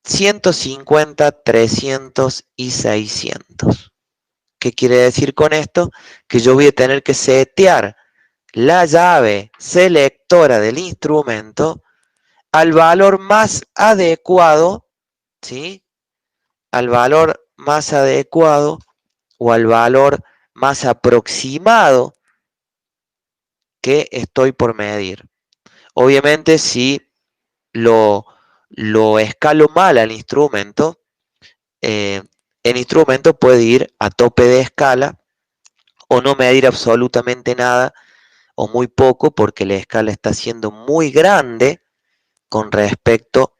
150, 300 y 600. ¿Qué quiere decir con esto? Que yo voy a tener que setear la llave selectora del instrumento al valor más adecuado, ¿sí? Al valor más adecuado o al valor más aproximado que estoy por medir. Obviamente, si lo, lo escalo mal al instrumento, eh, el instrumento puede ir a tope de escala o no medir absolutamente nada o muy poco porque la escala está siendo muy grande con respecto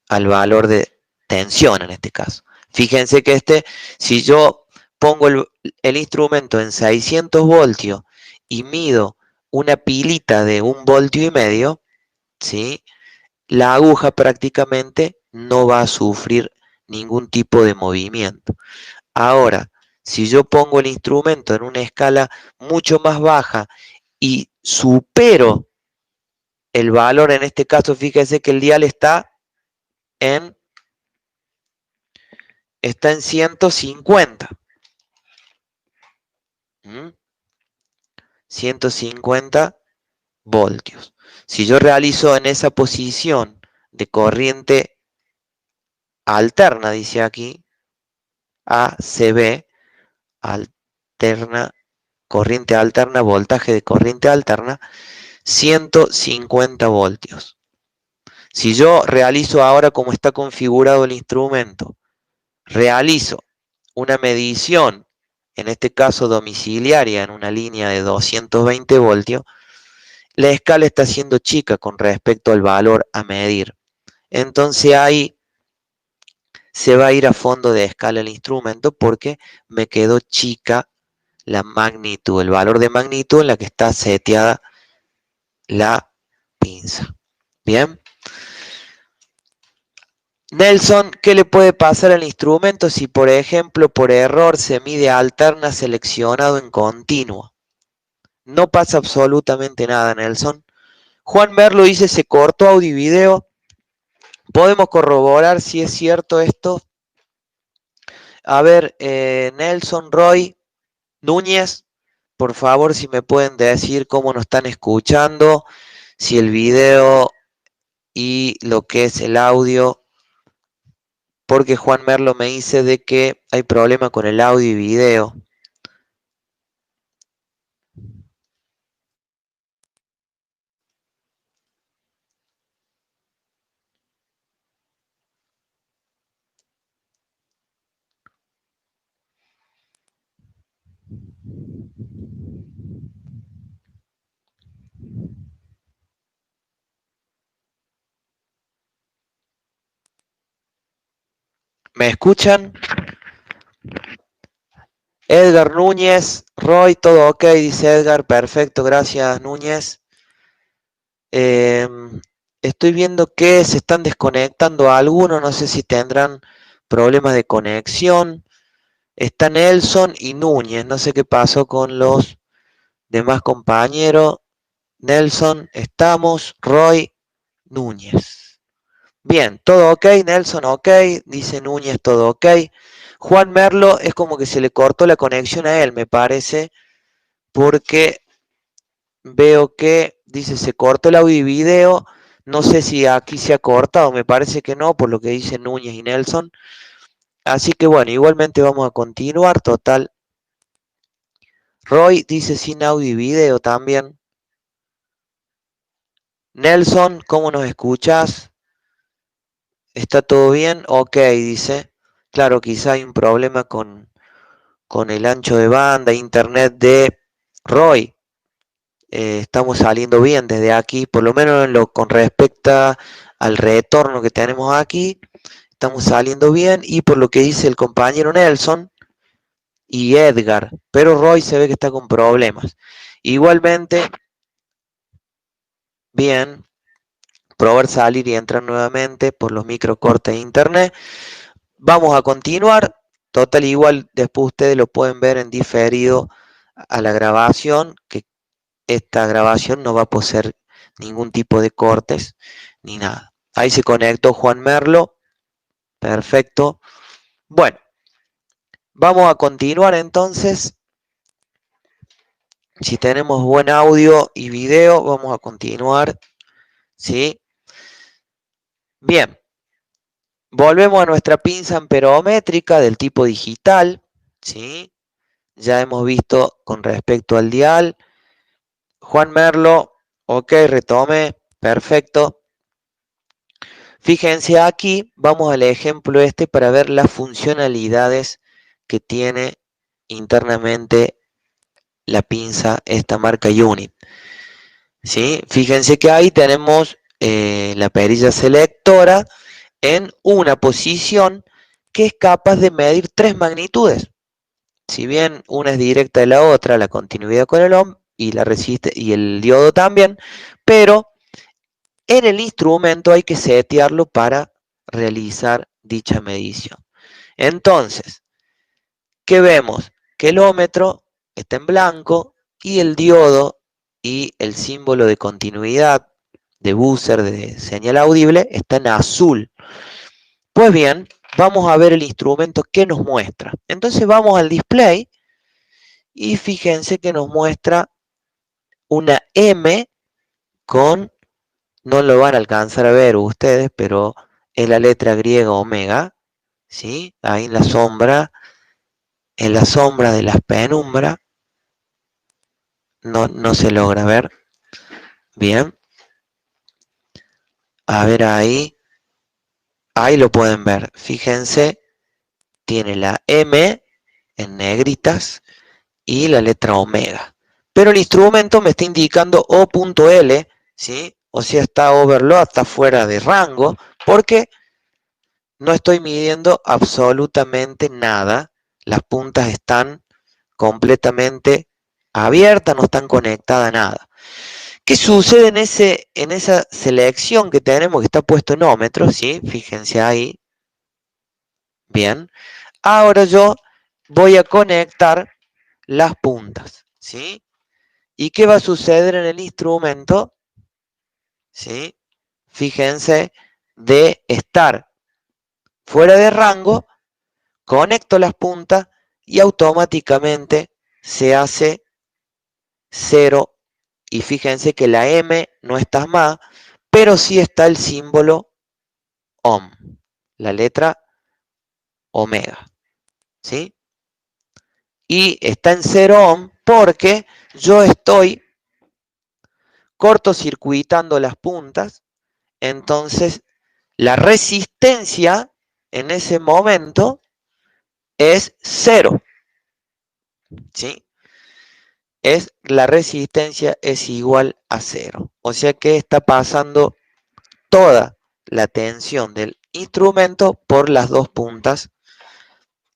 al valor de tensión en este caso. Fíjense que si yo pongo el instrumento en 600 voltios y mido una pilita de 1,5 voltios, ¿sí? La aguja prácticamente no va a sufrir ningún tipo de movimiento. Ahora, si yo pongo el instrumento en una escala mucho más baja y supero el valor, en este caso, fíjense que el dial en, está en 150. 150 voltios. Si yo realizo en esa posición de corriente alterna, dice aquí, ACB, alterna, corriente alterna, voltaje de corriente alterna, 150 voltios. Si yo realizo ahora como está configurado el instrumento, realizo una medición, en este caso domiciliaria, en una línea de 220 voltios, la escala está siendo chica con respecto al valor a medir. Entonces ahí se va a ir a fondo de escala el instrumento porque me quedó chica la magnitud, el valor de magnitud en la que está seteada la pinza. Bien. Nelson, ¿qué le puede pasar al instrumento si, por ejemplo, por error se mide alterna seleccionado en continuo? No pasa absolutamente nada, Nelson. Juan Merlo dice, se cortó audio y video. ¿Podemos corroborar si es cierto esto? A ver, Nelson, Roy, Núñez, por favor, si me pueden decir cómo nos están escuchando, si el video y lo que es el audio, porque Juan Merlo me dice de que hay problema con el audio y video. ¿Me escuchan? Edgar Núñez, Roy, todo ok, dice Edgar, perfecto, gracias Núñez. Estoy viendo que se están desconectando algunos, no sé si tendrán problemas de conexión. Está Nelson y Núñez, no sé qué pasó con los demás compañeros. Nelson, estamos, Roy, Núñez. Bien, todo ok, Nelson ok, dice Núñez, todo ok. Juan Merlo es como que se le cortó la conexión a él, me parece, porque veo que dice se cortó el audio y video. No sé si aquí se ha cortado, me parece que no, por lo que dicen Núñez y Nelson. Así que bueno, igualmente vamos a continuar, total. Roy dice sin audio y video también. Nelson, ¿cómo nos escuchas? ¿Está todo bien? Ok, dice. Claro, quizá hay un problema con el ancho de banda, internet de Roy. Estamos saliendo bien desde aquí, por lo menos con respecto al retorno que tenemos aquí, estamos saliendo bien, y por lo que dice el compañero Nelson y Edgar, pero Roy se ve que está con problemas. Igualmente, bien, probar salir y entrar nuevamente por los microcortes de internet. Vamos a continuar. Total, igual después ustedes lo pueden ver en diferido a la grabación, que esta grabación no va a poseer ningún tipo de cortes ni nada. Ahí se conectó Juan Merlo. Perfecto. Bueno, vamos a continuar entonces. Si tenemos buen audio y video, vamos a continuar. ¿Sí? Bien. Volvemos a nuestra pinza amperométrica del tipo digital. ¿Sí? Ya hemos visto con respecto al dial. Juan Merlo, ok, retome, perfecto. Fíjense aquí, vamos al ejemplo este para ver las funcionalidades que tiene internamente la pinza, esta marca Unit. ¿Sí? Fíjense que ahí tenemos la perilla selectora en una posición que es capaz de medir tres magnitudes. Si bien una es directa de la otra, la continuidad con el ohm y la resiste y el diodo también, pero en el instrumento hay que setearlo para realizar dicha medición. Entonces, ¿qué vemos? Que el ómetro está en blanco y el diodo y el símbolo de continuidad de buzzer, de señal audible, está en azul. Pues bien, vamos a ver el instrumento que nos muestra. Entonces vamos al display y fíjense que nos muestra una M con, no lo van a alcanzar a ver ustedes, pero es la letra griega omega, ¿sí? Ahí en la sombra de las penumbras, no se logra ver. Bien, a ver ahí lo pueden ver. Fíjense, tiene la M en negritas y la letra omega. Pero el instrumento me está indicando O.L, ¿sí? O sea, está overload, está fuera de rango, porque no estoy midiendo absolutamente nada. Las puntas están completamente abiertas, no están conectadas a nada. ¿Qué sucede en esa selección que tenemos que está puesto en ómetro? ¿Sí? Fíjense ahí. Bien. Ahora yo voy a conectar las puntas. ¿Sí? ¿Y qué va a suceder en el instrumento? ¿Sí? Fíjense, de estar fuera de rango, conecto las puntas y automáticamente se hace 0. Y fíjense que la M no está más, pero sí está el símbolo ohm, la letra omega. ¿Sí? Y está en 0 ohm porque yo estoy cortocircuitando las puntas, entonces la resistencia en ese momento es 0. ¿Sí? La resistencia es igual a 0. O sea que está pasando toda la tensión del instrumento por las dos puntas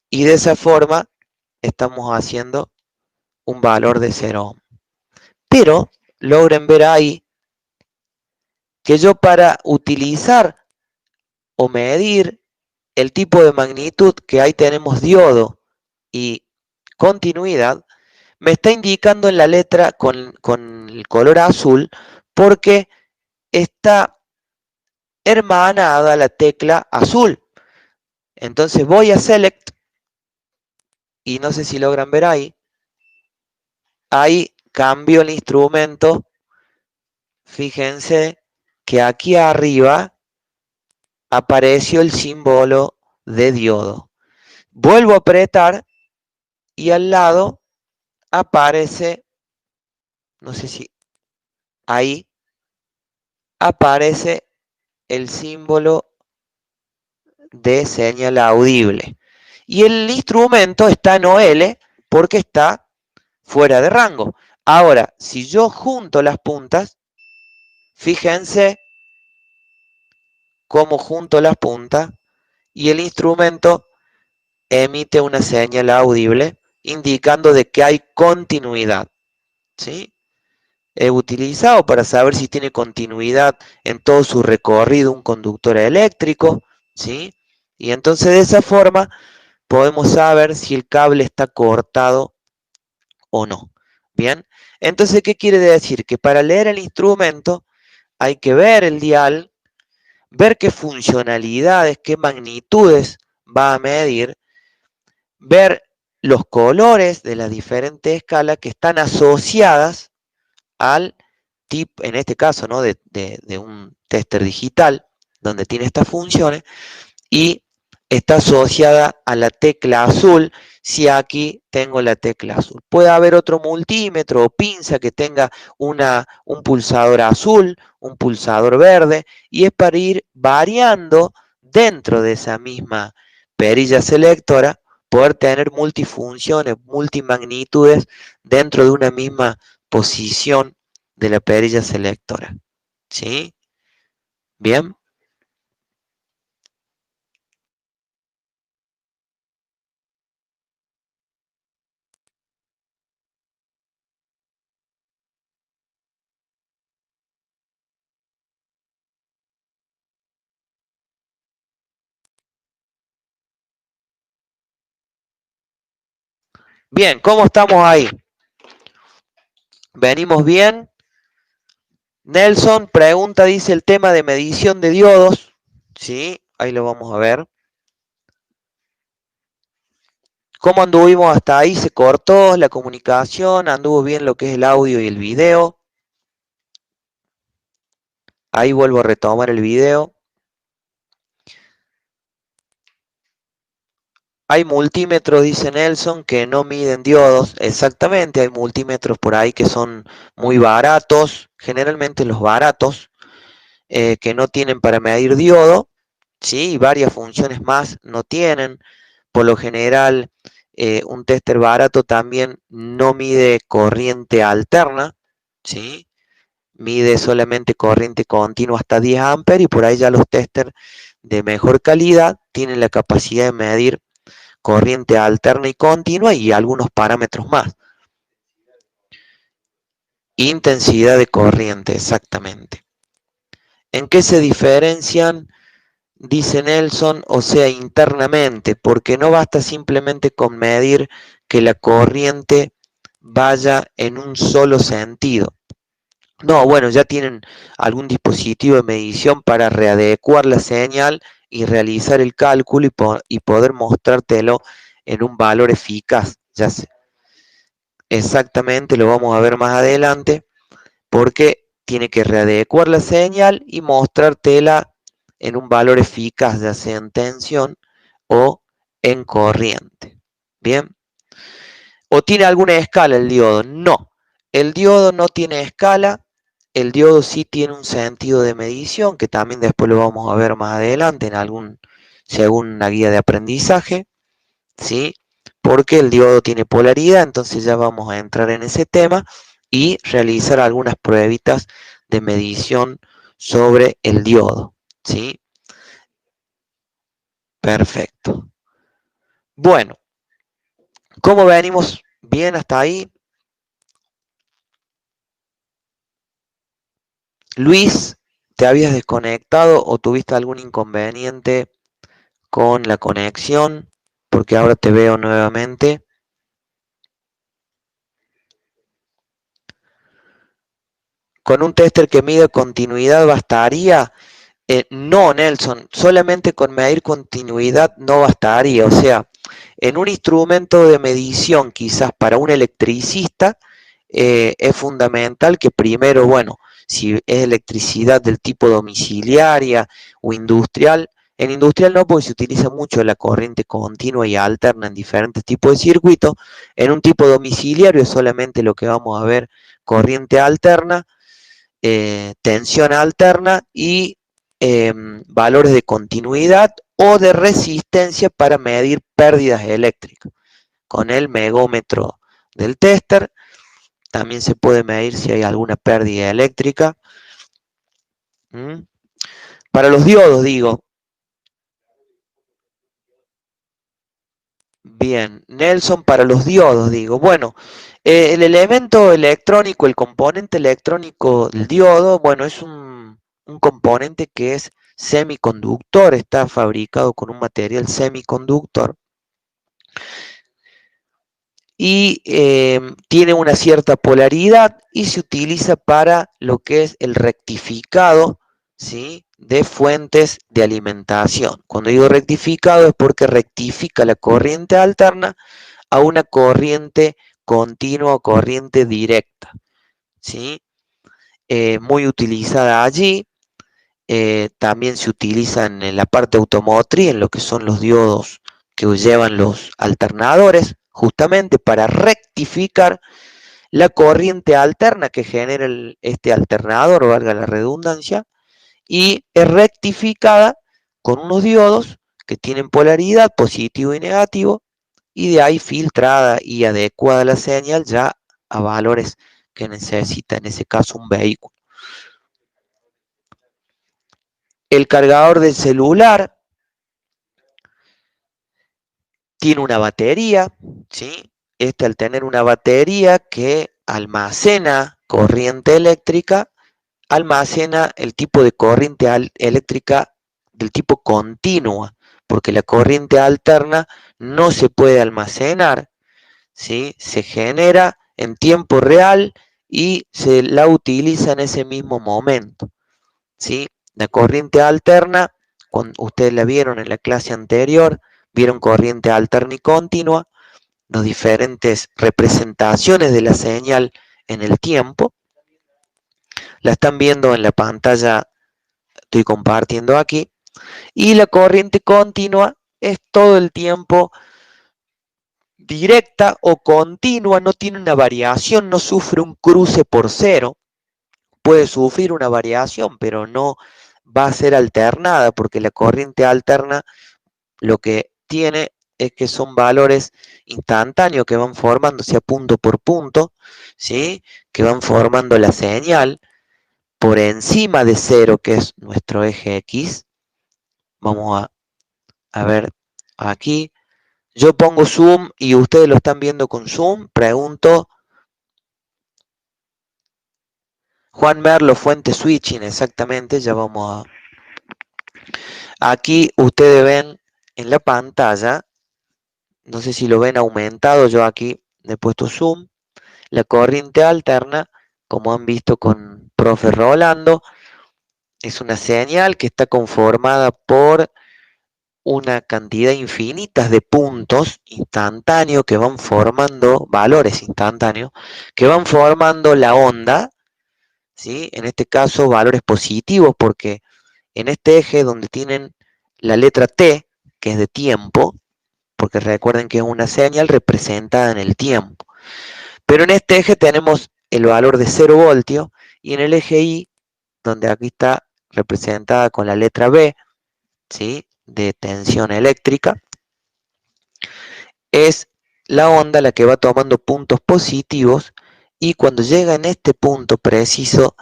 y de esa forma estamos haciendo un valor de 0 ohm. Pero logren ver ahí que yo para utilizar o medir el tipo de magnitud que ahí tenemos diodo y continuidad, me está indicando en la letra con el color azul porque está hermanada la tecla azul. Entonces voy a Select y no sé si logran ver ahí cambio el instrumento. Fíjense que aquí arriba apareció el símbolo de diodo. Vuelvo a apretar y al lado aparece, no sé si ahí aparece el símbolo de señal audible. Y el instrumento está en OL porque está fuera de rango. Ahora, si yo junto las puntas, fíjense cómo junto las puntas y el instrumento emite una señal audible indicando de que hay continuidad. ¿Sí? He utilizado para saber si tiene continuidad en todo su recorrido un conductor eléctrico, ¿sí? Y entonces de esa forma podemos saber si el cable está cortado o no. Bien, entonces, ¿qué quiere decir? Que para leer el instrumento hay que ver el dial, ver qué funcionalidades, qué magnitudes va a medir, ver los colores de las diferentes escalas que están asociadas al tipo, en este caso, ¿no? de un tester digital, donde tiene estas funciones, y está asociada a la tecla azul si aquí tengo la tecla azul. Puede haber otro multímetro o pinza que tenga un pulsador azul, un pulsador verde, y es para ir variando dentro de esa misma perilla selectora, poder tener multifunciones, multimagnitudes dentro de una misma posición de la perilla selectora. ¿Sí? Bien. Bien, ¿cómo estamos ahí? Venimos bien. Nelson pregunta, dice el tema de medición de diodos. Sí, ahí lo vamos a ver. ¿Cómo anduvimos hasta ahí? ¿Se cortó la comunicación? ¿Anduvo bien lo que es el audio y el video? Ahí vuelvo a retomar el video. Hay multímetros, dice Nelson, que no miden diodos. Exactamente, hay multímetros por ahí que son muy baratos. Generalmente los baratos que no tienen para medir diodo. Sí, y varias funciones más no tienen. Por lo general, un tester barato también no mide corriente alterna, ¿sí? Mide solamente corriente continua hasta 10 amperes y por ahí ya los testers de mejor calidad tienen la capacidad de medir corriente alterna y continua y algunos parámetros más. Intensidad de corriente, exactamente. ¿En qué se diferencian? Dice Nelson, o sea, internamente, porque no basta simplemente con medir que la corriente vaya en un solo sentido. No, bueno, ya tienen algún dispositivo de medición para readecuar la señal y realizar el cálculo y poder mostrártelo en un valor eficaz. Ya sé, exactamente, lo vamos a ver más adelante, porque tiene que readecuar la señal y mostrártela en un valor eficaz, ya sea en tensión o en corriente. Bien. ¿O tiene alguna escala el diodo? No. El diodo no tiene escala. El diodo sí tiene un sentido de medición, que también después lo vamos a ver más adelante en según una guía de aprendizaje, ¿sí? Porque el diodo tiene polaridad, entonces ya vamos a entrar en ese tema y realizar algunas pruebitas de medición sobre el diodo, ¿sí? Perfecto. Bueno, ¿cómo venimos? Bien hasta ahí. Luis, ¿te habías desconectado o tuviste algún inconveniente con la conexión? Porque ahora te veo nuevamente. ¿Con un tester que mide continuidad bastaría? No, Nelson, solamente con medir continuidad no bastaría. O sea, en un instrumento de medición, quizás para un electricista, es fundamental que primero, bueno, si es electricidad del tipo domiciliaria o industrial, en industrial no, porque se utiliza mucho la corriente continua y alterna en diferentes tipos de circuitos. En un tipo domiciliario es solamente lo que vamos a ver, corriente alterna, tensión alterna y valores de continuidad o de resistencia para medir pérdidas eléctricas. Con el megómetro del tester también se puede medir si hay alguna pérdida eléctrica. ¿Mm? Para los diodos, digo. Bien, Nelson, para los diodos, digo. Bueno, el elemento electrónico, el componente electrónico del diodo, bueno, es un un componente que es semiconductor, está fabricado con un material semiconductor y tiene una cierta polaridad y se utiliza para lo que es el rectificado, ¿sí?, de fuentes de alimentación. Cuando digo rectificado es porque rectifica la corriente alterna a una corriente continua o corriente directa, ¿sí? Muy utilizada allí. También se utiliza en la parte automotriz, en lo que son los diodos que llevan los alternadores, justamente para rectificar la corriente alterna que genera este alternador, valga la redundancia, y es rectificada con unos diodos que tienen polaridad positivo y negativo, y de ahí filtrada y adecuada la señal ya a valores que necesita en ese caso un vehículo. El cargador del celular tiene una batería, ¿sí? Al tener una batería que almacena corriente eléctrica, almacena el tipo de corriente eléctrica del tipo continua, porque la corriente alterna no se puede almacenar, ¿sí? Se genera en tiempo real y se la utiliza en ese mismo momento, ¿sí? La corriente alterna, cuando ustedes la vieron en la clase anterior, vieron corriente alterna y continua, las diferentes representaciones de la señal en el tiempo. La están viendo en la pantalla, estoy compartiendo aquí. Y la corriente continua es todo el tiempo directa o continua, no tiene una variación, no sufre un cruce por cero. Puede sufrir una variación, pero no va a ser alternada, porque la corriente alterna lo que tiene es que son valores instantáneos que van formándose a punto por punto, ¿sí? Que van formando la señal por encima de cero, que es nuestro eje X. Vamos a ver aquí. Yo pongo zoom y ustedes lo están viendo con zoom. Pregunto. Juan Merlo, fuente switching, exactamente. Ya vamos a... Aquí ustedes ven en la pantalla, no sé si lo ven aumentado, yo aquí le he puesto zoom, la corriente alterna, como han visto con profe Rolando, es una señal que está conformada por una cantidad infinita de puntos instantáneos que van formando, valores instantáneos, que van formando la onda, ¿sí? En este caso valores positivos, porque en este eje donde tienen la letra T, que es de tiempo, porque recuerden que es una señal representada en el tiempo. Pero en este eje tenemos el valor de 0 voltios y en el eje Y, donde aquí está representada con la letra B, ¿sí?, de tensión eléctrica, es la onda la que va tomando puntos positivos y cuando llega en este punto preciso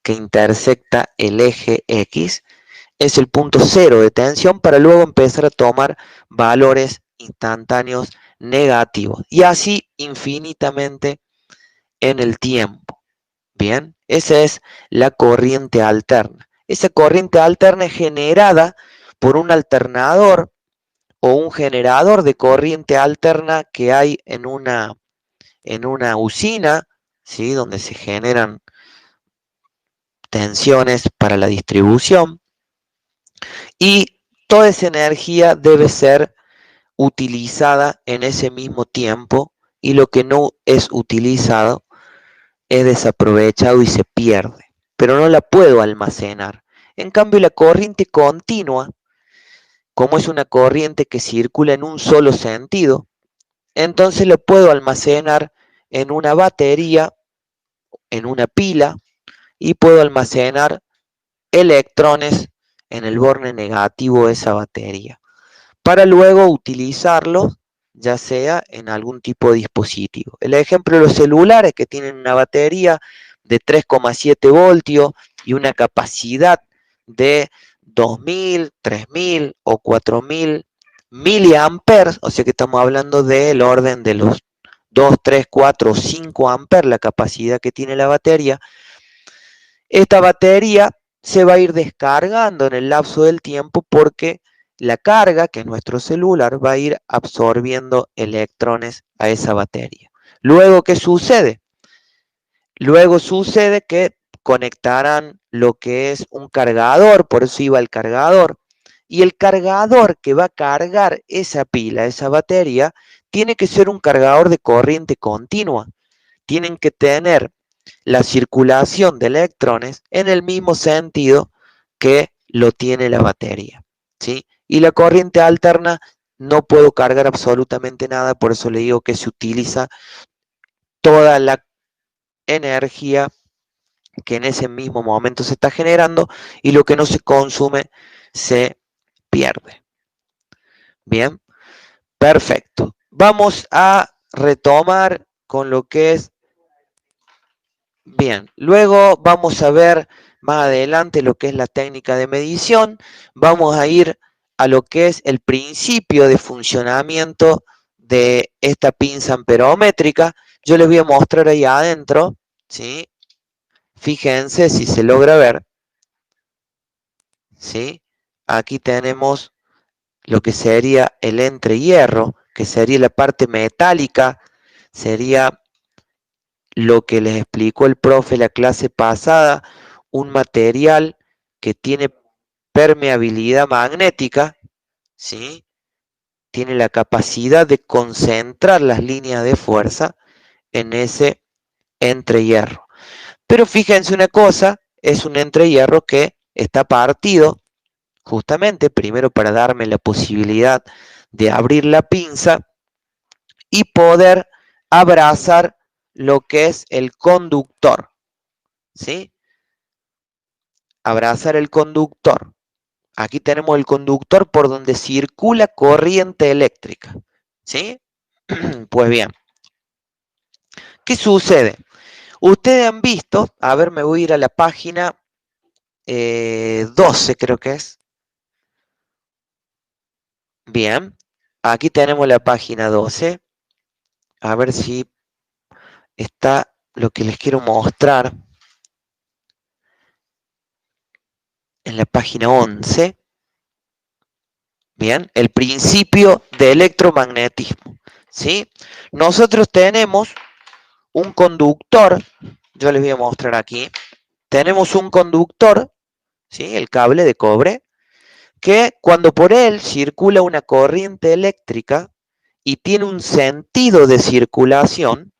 que intersecta el eje X, es el punto 0 de tensión para luego empezar a tomar valores instantáneos negativos y así infinitamente en el tiempo. Bien, esa es la corriente alterna. Esa corriente alterna es generada por un alternador o un generador de corriente alterna que hay en una usina, ¿sí?, donde se generan tensiones para la distribución, y toda esa energía debe ser utilizada en ese mismo tiempo y lo que no es utilizado es desaprovechado y se pierde, pero no la puedo almacenar. En cambio, la corriente continua, como es una corriente que circula en un solo sentido, entonces lo puedo almacenar en una batería, en una pila, y puedo almacenar electrones en el borne negativo de esa batería, para luego utilizarlo ya sea en algún tipo de dispositivo. El ejemplo de los celulares que tienen una batería de 3,7 voltios y una capacidad de 2000, 3000 o 4000 miliamperes, o sea que estamos hablando del orden de los 2, 3, 4 o 5 amperes la capacidad que tiene la batería. Esta batería se va a ir descargando en el lapso del tiempo porque la carga, que es nuestro celular, va a ir absorbiendo electrones a esa batería. Luego, ¿qué sucede? Luego sucede que conectarán lo que es un cargador, por eso iba el cargador, y el cargador que va a cargar esa pila, esa batería, tiene que ser un cargador de corriente continua. Tienen que tener la circulación de electrones en el mismo sentido que lo tiene la batería, ¿sí? Y la corriente alterna no puedo cargar absolutamente nada, por eso le digo que se utiliza toda la energía que en ese mismo momento se está generando y lo que no se consume se pierde. Bien, perfecto. Vamos a retomar con lo que es. Bien, luego vamos a ver más adelante lo que es la técnica de medición. Vamos a ir a lo que es el principio de funcionamiento de esta pinza amperométrica. Yo les voy a mostrar ahí adentro, ¿sí? Fíjense si se logra ver, ¿sí? Aquí tenemos lo que sería el entrehierro, que sería la parte metálica, sería lo que les explicó el profe la clase pasada, un material que tiene permeabilidad magnética, ¿sí? Tiene la capacidad de concentrar las líneas de fuerza en ese entrehierro. Pero fíjense una cosa, es un entrehierro que está partido, justamente primero para darme la posibilidad de abrir la pinza y poder abrazar lo que es el conductor, ¿sí? Abrazar el conductor. Aquí tenemos el conductor por donde circula corriente eléctrica, ¿sí? Pues bien, ¿qué sucede? Ustedes han visto, a ver, me voy a ir a la página 12, creo que es. Bien, aquí tenemos la página 12. A ver si está lo que les quiero mostrar en la página 11. Bien, el principio de electromagnetismo, ¿sí? Nosotros tenemos un conductor, yo les voy a mostrar aquí. Tenemos un conductor, ¿sí? El cable de cobre, que cuando por él circula una corriente eléctrica y tiene un sentido de circulación,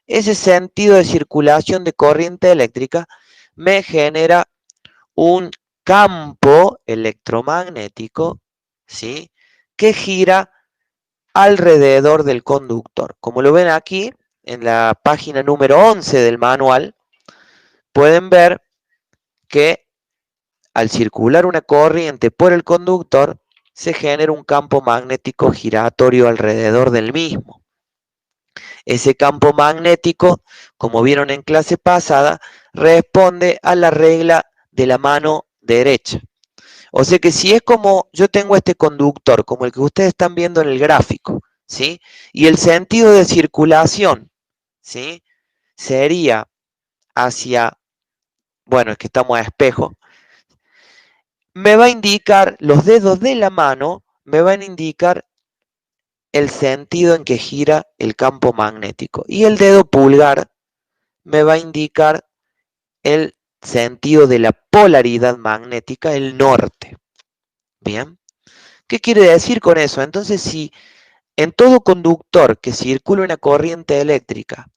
ese sentido de circulación de corriente eléctrica me genera un campo electromagnético, ¿sí? Que gira alrededor del conductor. Como lo ven aquí, en la página número 11 del manual, pueden ver que al circular una corriente por el conductor, se genera un campo magnético giratorio alrededor del mismo. Ese campo magnético, como vieron en clase pasada, responde a la regla de la mano derecha. O sea que si es como yo tengo este conductor, como el que ustedes están viendo en el gráfico, ¿sí? Y el sentido de circulación, ¿sí? Sería hacia, bueno, es que estamos a espejo, me va a indicar, los dedos de la mano me van a indicar el sentido en que gira el campo magnético. Y el dedo pulgar me va a indicar el sentido de la polaridad magnética, el norte. Bien. ¿Qué quiere decir con eso? Entonces, si en todo conductor que circula una corriente eléctrica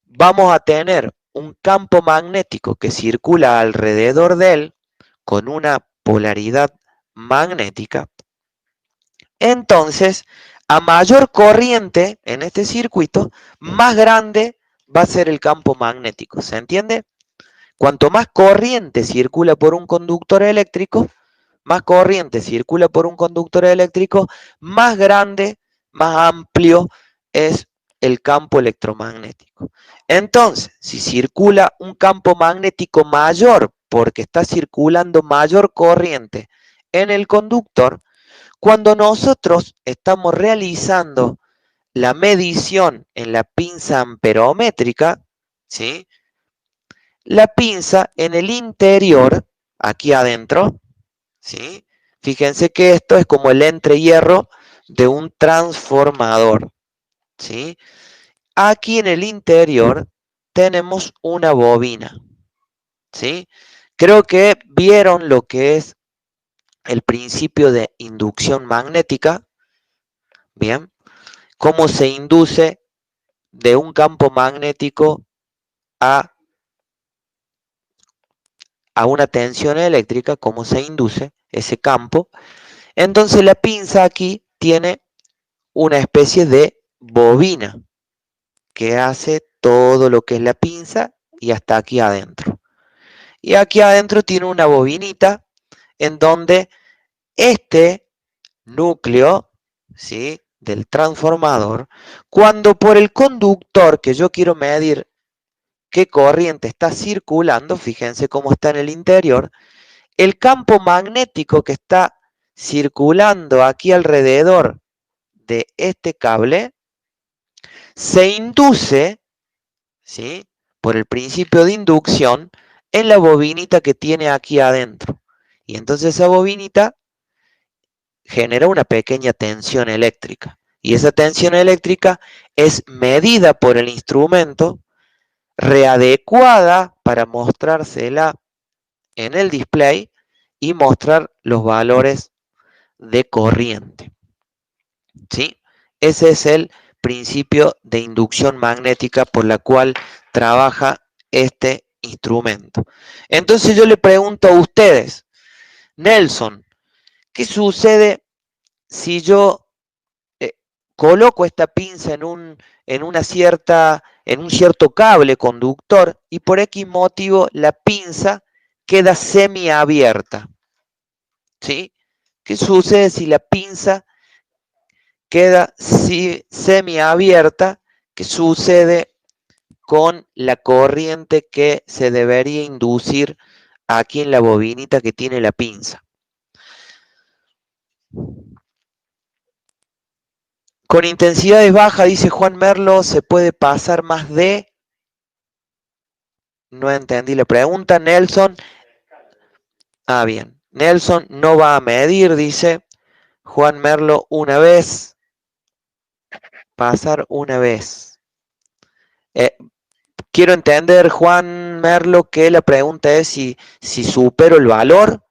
vamos a tener un campo magnético que circula alrededor de él con una polaridad magnética, entonces a mayor corriente en este circuito, más grande va a ser el campo magnético. ¿Se entiende? Cuanto más corriente circula por un conductor eléctrico, más grande, más amplio es el campo electromagnético. Entonces, si circula un campo magnético mayor, porque está circulando mayor corriente en el conductor, cuando nosotros estamos realizando la medición en la pinza amperométrica, ¿sí? La pinza en el interior aquí adentro, ¿sí? Fíjense que esto es como el entrehierro de un transformador, ¿sí? Aquí en el interior tenemos una bobina, ¿sí? Creo que vieron lo que es el principio de inducción magnética, ¿bien? Cómo se induce de un campo magnético a, a una tensión eléctrica, cómo se induce ese campo. Entonces la pinza aquí tiene una especie de bobina que hace todo lo que es la pinza y hasta aquí adentro. Y aquí adentro tiene una bobinita en donde este núcleo, ¿sí?, del transformador, cuando por el conductor que yo quiero medir qué corriente está circulando, fíjense cómo está en el interior, el campo magnético que está circulando aquí alrededor de este cable se induce, ¿sí?, por el principio de inducción en la bobinita que tiene aquí adentro. Y entonces esa bobinita genera una pequeña tensión eléctrica. Y esa tensión eléctrica es medida por el instrumento, readecuada para mostrársela en el display y mostrar los valores de corriente, ¿sí? Ese es el principio de inducción magnética por la cual trabaja este instrumento. Entonces yo le pregunto a ustedes, Nelson, ¿qué sucede si yo coloco esta pinza en un cierto cable conductor y por X motivo la pinza queda semiabierta? ¿Sí? ¿Qué sucede si la pinza queda semiabierta? ¿Qué sucede con la corriente que se debería inducir aquí en la bobinita que tiene la pinza? Con intensidades bajas, dice Juan Merlo, se puede pasar más de... No entendí la pregunta, Nelson. Ah, bien. Nelson no va a medir, dice Juan Merlo, una vez. Pasar una vez. Eh, Quiero entender, Juan Merlo, que la pregunta es si supero el valor.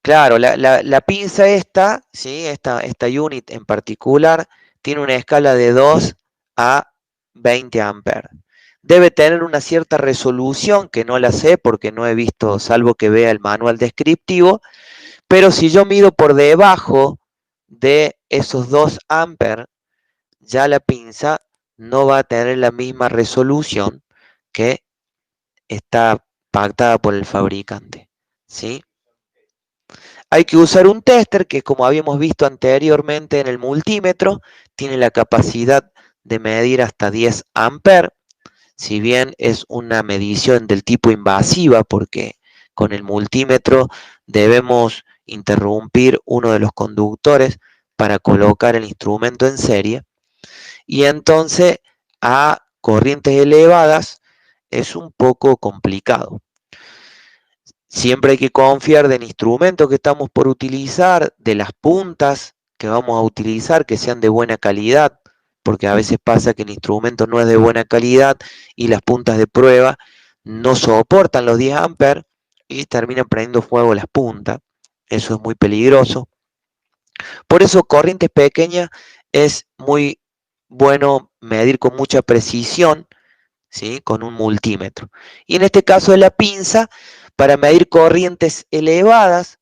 Claro, la pinza esta, ¿sí? Esta unit en particular, tiene una escala de 2 a 20 amperes. Debe tener una cierta resolución, que no la sé porque no he visto, salvo que vea el manual descriptivo, pero si yo mido por debajo de esos 2 amperes, ya la pinza no va a tener la misma resolución que está pactada por el fabricante, ¿sí? Hay que usar un tester que, como habíamos visto anteriormente en el multímetro, tiene la capacidad de medir hasta 10 amperes, si bien es una medición del tipo invasiva, porque con el multímetro debemos interrumpir uno de los conductores para colocar el instrumento en serie, y entonces a corrientes elevadas es un poco complicado. Siempre hay que confiar del instrumento que estamos por utilizar, de las puntas que vamos a utilizar, que sean de buena calidad, porque a veces pasa que el instrumento no es de buena calidad y las puntas de prueba no soportan los 10 amperes y terminan prendiendo fuego las puntas. Eso es muy peligroso. Por eso, corrientes pequeñas es muy bueno medir con mucha precisión, ¿sí?, con un multímetro. Y en este caso de la pinza, para medir corrientes elevadas,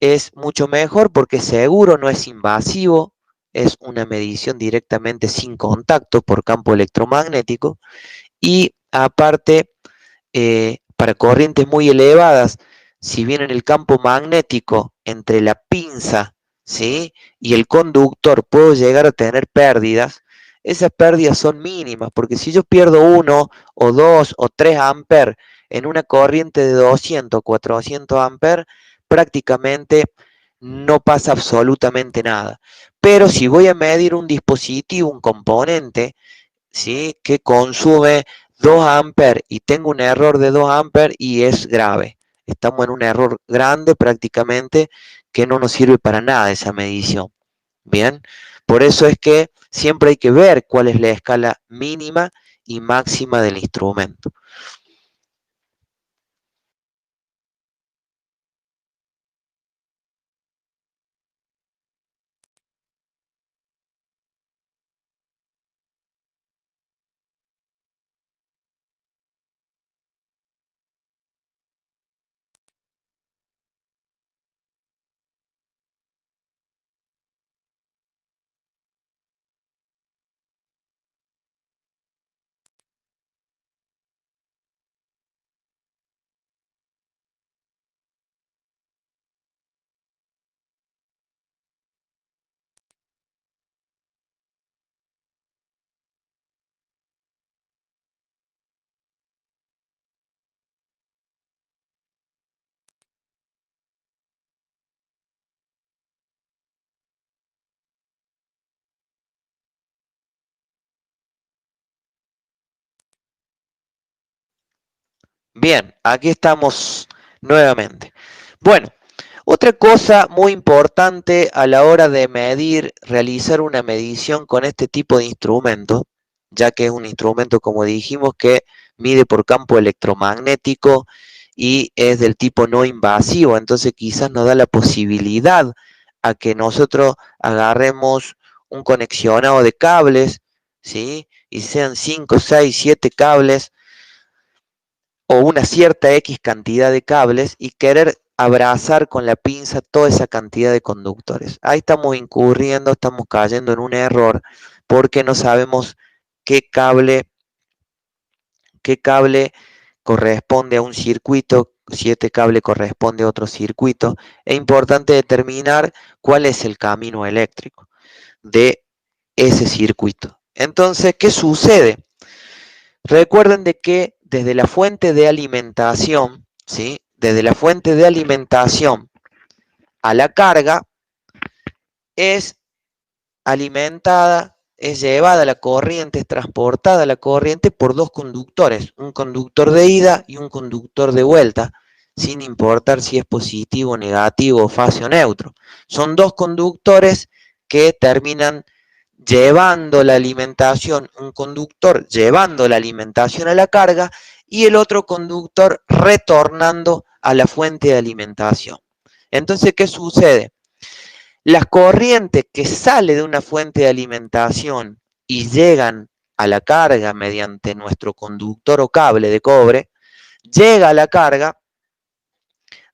es mucho mejor porque seguro, no es invasivo, es una medición directamente sin contacto por campo electromagnético y aparte, para corrientes muy elevadas, si bien en el campo magnético entre la pinza, ¿sí?, y el conductor puedo llegar a tener pérdidas, esas pérdidas son mínimas, porque si yo pierdo 1 o 2 o 3 amperes en una corriente de 200 o 400 amperes, prácticamente no pasa absolutamente nada. Pero si voy a medir un dispositivo, un componente, ¿sí?, que consume 2 amperes y tengo un error de 2 amperes y es grave. Estamos en un error grande prácticamente que no nos sirve para nada esa medición. Bien, por eso es que siempre hay que ver cuál es la escala mínima y máxima del instrumento. Bien, aquí estamos nuevamente. Bueno, otra cosa muy importante a la hora de medir, realizar una medición con este tipo de instrumento, ya que es un instrumento, como dijimos, que mide por campo electromagnético y es del tipo no invasivo, entonces quizás nos da la posibilidad a que nosotros agarremos un conexionado de cables, ¿sí? Y sean 5, 6, 7 cables o una cierta X cantidad de cables y querer abrazar con la pinza toda esa cantidad de conductores. Ahí estamos incurriendo, estamos cayendo en un error porque no sabemos qué cable corresponde a un circuito, si este cable corresponde a otro circuito. Es importante determinar cuál es el camino eléctrico de ese circuito. Entonces, ¿qué sucede? Recuerden de que desde la fuente de alimentación, ¿sí? Desde la fuente de alimentación a la carga es alimentada, es llevada la corriente, es transportada la corriente por dos conductores, un conductor de ida y un conductor de vuelta, sin importar si es positivo, negativo, fase o neutro. Son dos conductores que terminan llevando la alimentación, un conductor llevando la alimentación a la carga y el otro conductor retornando a la fuente de alimentación. Entonces, ¿qué sucede? Las corrientes que salen de una fuente de alimentación y llegan a la carga mediante nuestro conductor o cable de cobre, llega a la carga,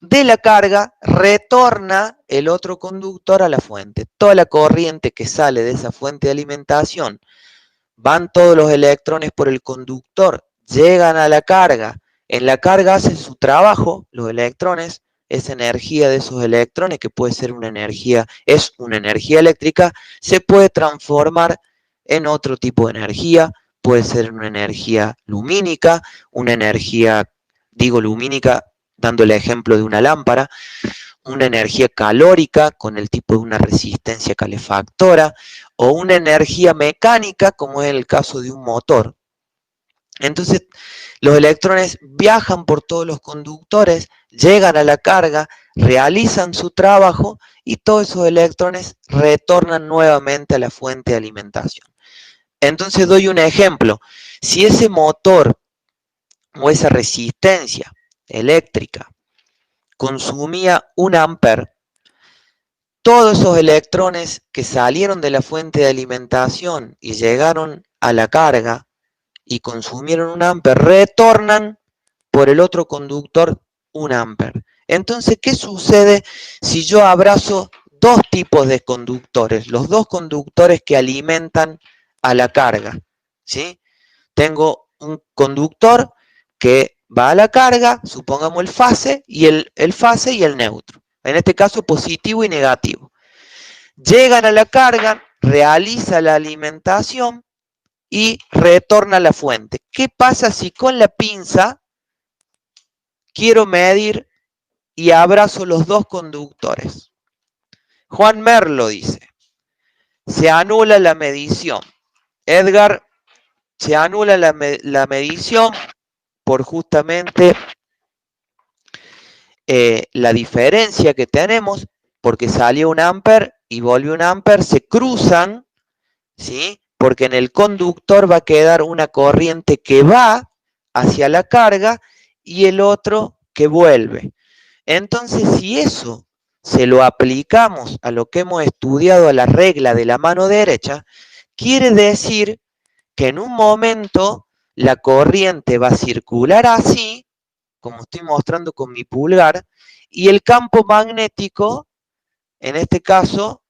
de la carga retorna el otro conductor a la fuente. Toda la corriente que sale de esa fuente de alimentación, van todos los electrones por el conductor, llegan a la carga, en la carga hacen su trabajo, los electrones, esa energía de esos electrones, que puede ser una energía, es una energía eléctrica, se puede transformar en otro tipo de energía, puede ser una energía lumínica, una energía, digo lumínica, dando el ejemplo de una lámpara, una energía calórica con el tipo de una resistencia calefactora o una energía mecánica como es el caso de un motor. Entonces, los electrones viajan por todos los conductores, llegan a la carga, realizan su trabajo y todos esos electrones retornan nuevamente a la fuente de alimentación. Entonces doy un ejemplo. Si ese motor o esa resistencia eléctrica consumía 1 amper, todos esos electrones que salieron de la fuente de alimentación y llegaron a la carga y consumieron 1 amper, retornan por el otro conductor 1 amper. Entonces, ¿qué sucede si yo abrazo dos tipos de conductores? Los dos conductores que alimentan a la carga, ¿sí? Tengo un conductor que va a la carga, supongamos el fase y el neutro. En este caso, positivo y negativo. Llegan a la carga, realiza la alimentación y retorna a la fuente. ¿Qué pasa si con la pinza quiero medir y abrazo los dos conductores? Juan Merlo dice, se anula la medición. Edgar Se anula la medición por justamente la diferencia que tenemos, porque salió un amper y volvió un amper, se cruzan, ¿sí? Porque en el conductor va a quedar una corriente que va hacia la carga y el otro que vuelve. Entonces, si eso se lo aplicamos a lo que hemos estudiado, a la regla de la mano derecha, quiere decir que en un momento la corriente va a circular así, como estoy mostrando con mi pulgar, y el campo magnético, en este caso,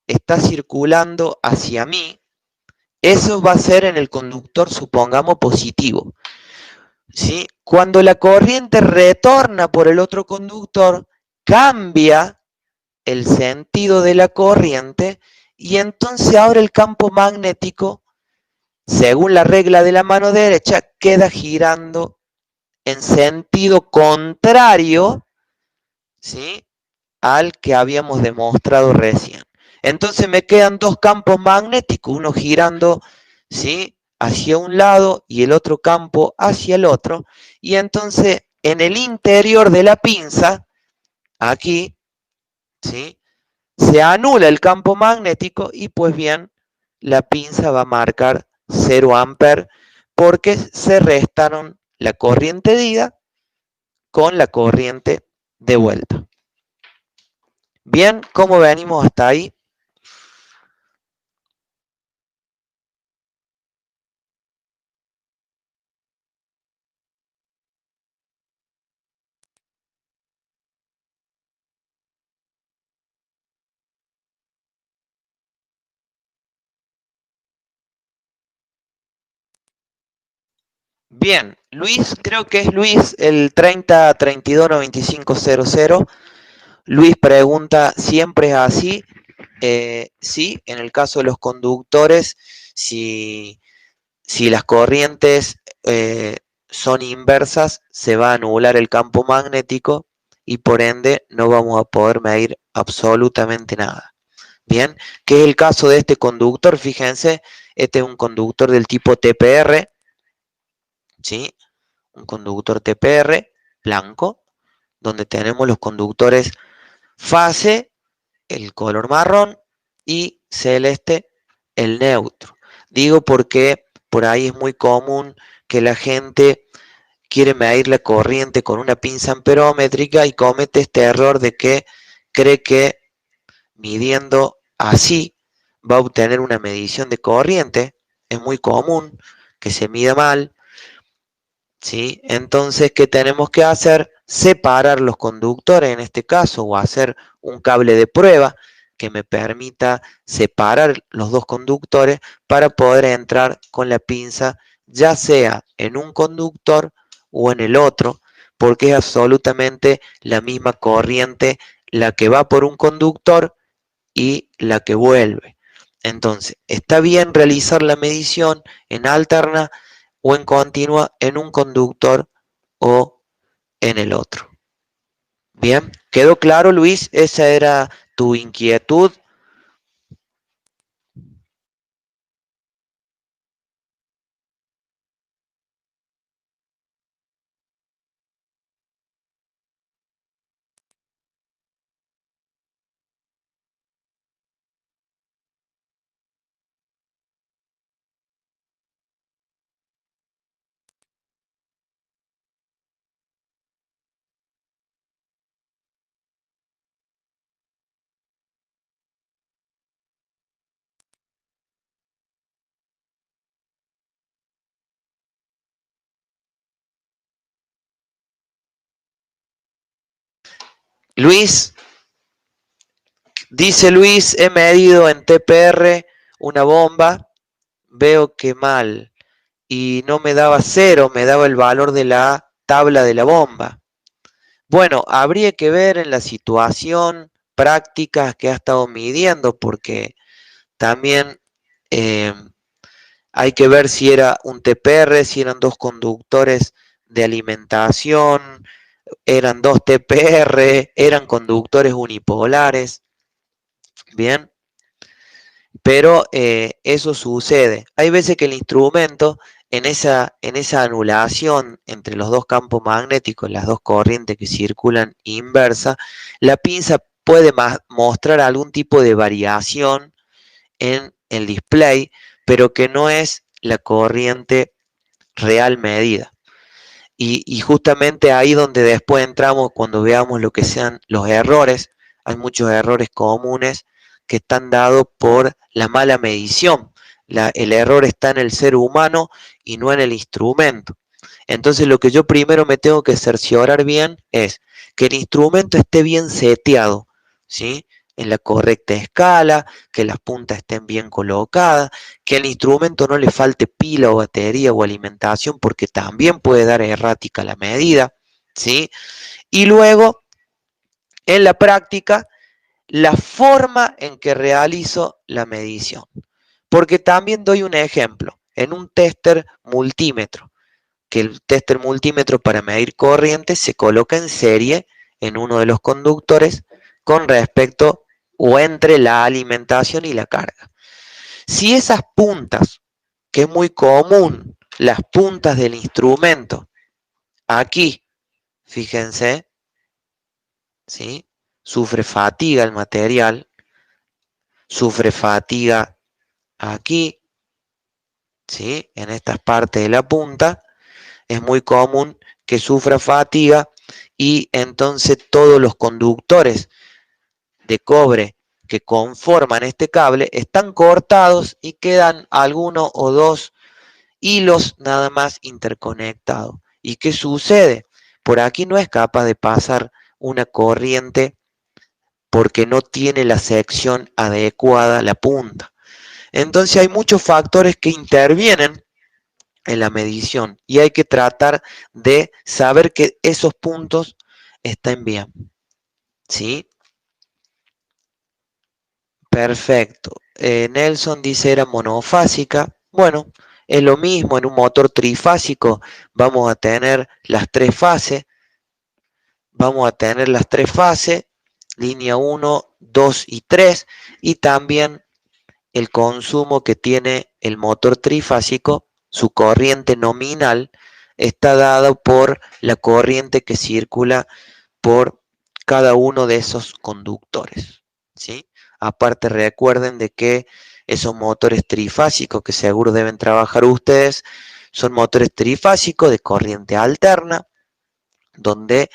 está circulando hacia mí. Eso va a ser en el conductor, supongamos, positivo, ¿sí? Cuando la corriente retorna por el otro conductor, cambia el sentido de la corriente y entonces ahora el campo magnético, según la regla de la mano derecha, queda girando en sentido contrario, ¿sí?, al que habíamos demostrado recién. Entonces me quedan dos campos magnéticos, uno girando, ¿sí?, hacia un lado y el otro campo hacia el otro. Y entonces en el interior de la pinza, aquí, ¿sí?, se anula el campo magnético y pues bien, la pinza va a marcar 0 amper porque se restaron la corriente de ida con la corriente de vuelta. Bien, ¿cómo venimos hasta ahí? Bien, Luis, creo que es Luis, el 30329500. Luis pregunta, ¿siempre es así? Sí, en el caso de los conductores, si, si las corrientes son inversas, se va a anular el campo magnético y por ende no vamos a poder medir absolutamente nada. Bien, ¿qué es el caso de este conductor? Fíjense, este es un conductor del tipo TPR, ¿sí? Un conductor TPR blanco, donde tenemos los conductores fase, el color marrón, y celeste, el neutro. Digo porque por ahí es muy común que la gente quiere medir la corriente con una pinza amperométrica y comete este error de que cree que midiendo así va a obtener una medición de corriente. Es muy común que se mida mal, ¿sí? Entonces, ¿qué tenemos que hacer? Separar los conductores en este caso o hacer un cable de prueba que me permita separar los dos conductores para poder entrar con la pinza ya sea en un conductor o en el otro, porque es absolutamente la misma corriente la que va por un conductor y la que vuelve. Entonces, está bien realizar la medición en alterna o en continua en un conductor o en el otro. Bien, ¿quedó claro, Luis? Esa era tu inquietud. Luis, dice Luis, he medido en TPR una bomba, veo que mal, y no me daba 0, me daba el valor de la tabla de la bomba. Bueno, habría que ver en la situación prácticas que ha estado midiendo, porque también eh, hay que ver si era un TPR, si eran dos conductores de alimentación, eran dos TPR, eran conductores unipolares. Bien, pero eso sucede. Hay veces que el instrumento, en esa anulación entre los dos campos magnéticos, las dos corrientes que circulan inversa, la pinza puede mostrar algún tipo de variación en el display, pero que no es la corriente real medida. Y justamente ahí donde después entramos cuando veamos lo que sean los errores. Hay muchos errores comunes que están dados por la mala medición. El error está en el ser humano y no en el instrumento. Entonces lo que yo primero me tengo que cerciorar bien es que el instrumento esté bien seteado, ¿sí? En la correcta escala, que las puntas estén bien colocadas, que al instrumento no le falte pila o batería o alimentación porque también puede dar errática la medida, ¿sí? Y luego, en la práctica, la forma en que realizo la medición. Porque también doy un ejemplo, en un tester multímetro, que el tester multímetro para medir corriente se coloca en serie en uno de los conductores con respecto o entre la alimentación y la carga. Si esas puntas, que es muy común, las puntas del instrumento, aquí, fíjense, ¿sí? Sufre fatiga el material, sufre fatiga aquí, ¿sí? En estas partes de la punta, es muy común que sufra fatiga y entonces todos los conductores de cobre que conforman este cable están cortados y quedan alguno o dos hilos nada más interconectados. ¿Y qué sucede? Por aquí no es capaz de pasar una corriente porque no tiene la sección adecuada la punta. Entonces hay muchos factores que intervienen en la medición y hay que tratar de saber que esos puntos estén bien. ¿Sí? Perfecto. Nelson dice era monofásica. Bueno, es lo mismo en un motor trifásico. Vamos a tener las tres fases. Vamos a tener las tres fases, línea 1, 2 y 3, y también el consumo que tiene el motor trifásico, su corriente nominal, está dado por la corriente que circula por cada uno de esos conductores, ¿sí? Aparte recuerden de que esos motores trifásicos que seguro deben trabajar ustedes son motores trifásicos de corriente alterna, donde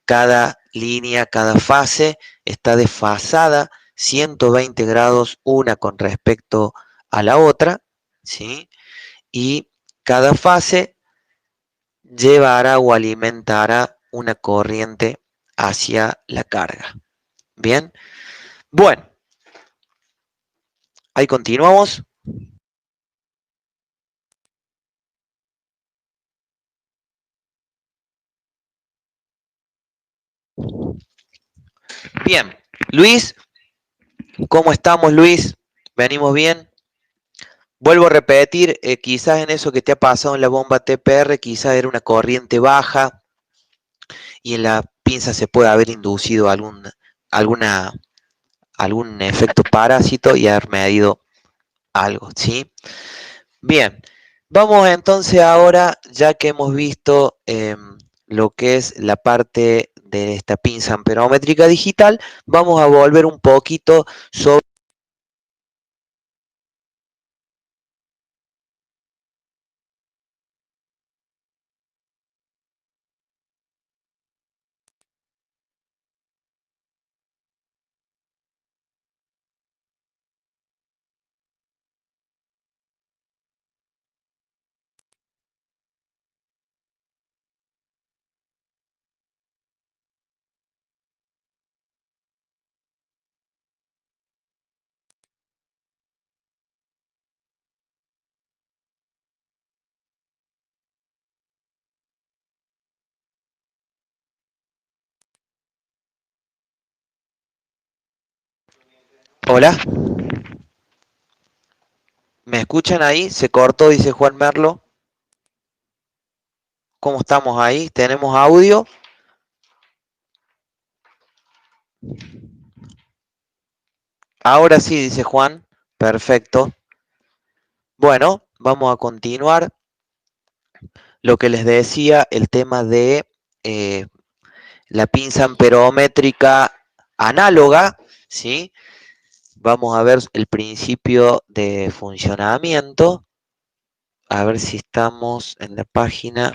cada línea, cada fase está desfasada 120 grados una con respecto a la otra, ¿sí? Y cada fase llevará o alimentará una corriente hacia la carga. Bien, bueno, ahí continuamos. Bien, Luis, ¿cómo estamos, Luis? ¿Venimos bien? Vuelvo a repetir, quizás en eso que te ha pasado en la bomba TPR, quizás era una corriente baja y en la pinza se puede haber inducido alguna, algún efecto parásito y haber medido algo, ¿sí? Bien, vamos entonces ahora, ya que hemos visto lo que es la parte de esta pinza amperométrica digital, vamos a volver un poquito sobre... Hola, ¿me escuchan ahí? Se cortó, dice Juan Merlo. ¿Cómo estamos ahí? ¿Tenemos audio? Ahora sí, dice Juan. Perfecto. Bueno, vamos a continuar. Lo que les decía, el tema de eh, la pinza amperométrica análoga, ¿sí? Vamos a ver el principio de funcionamiento. A ver si estamos en la página.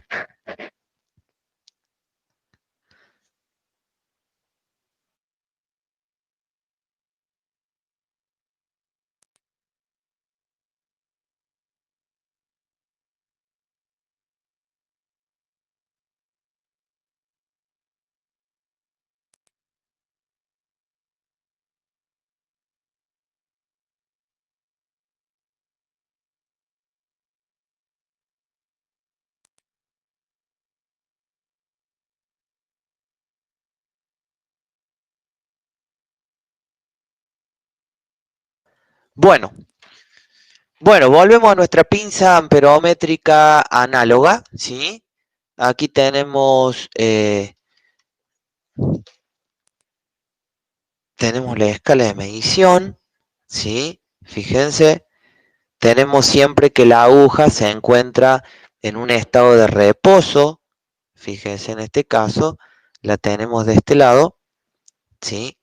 Bueno, volvemos a nuestra pinza amperométrica análoga, ¿sí? Aquí tenemos la escala de medición, ¿sí? Fíjense, tenemos siempre que la aguja se encuentra en un estado de reposo. Fíjense, en este caso la tenemos de este lado, ¿sí?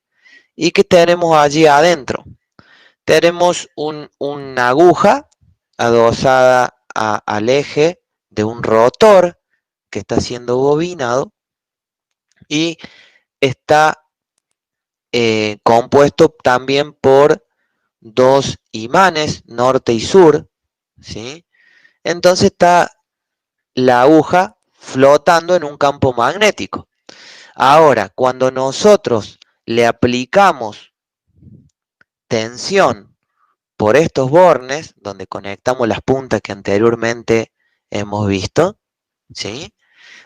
¿Y qué tenemos allí adentro? Tenemos una aguja adosada al eje de un rotor que está siendo bobinado y está compuesto también por dos imanes, norte y sur, ¿sí? Entonces está la aguja flotando en un campo magnético. Ahora, cuando nosotros le aplicamos tensión por estos bornes, donde conectamos las puntas que anteriormente hemos visto, ¿sí?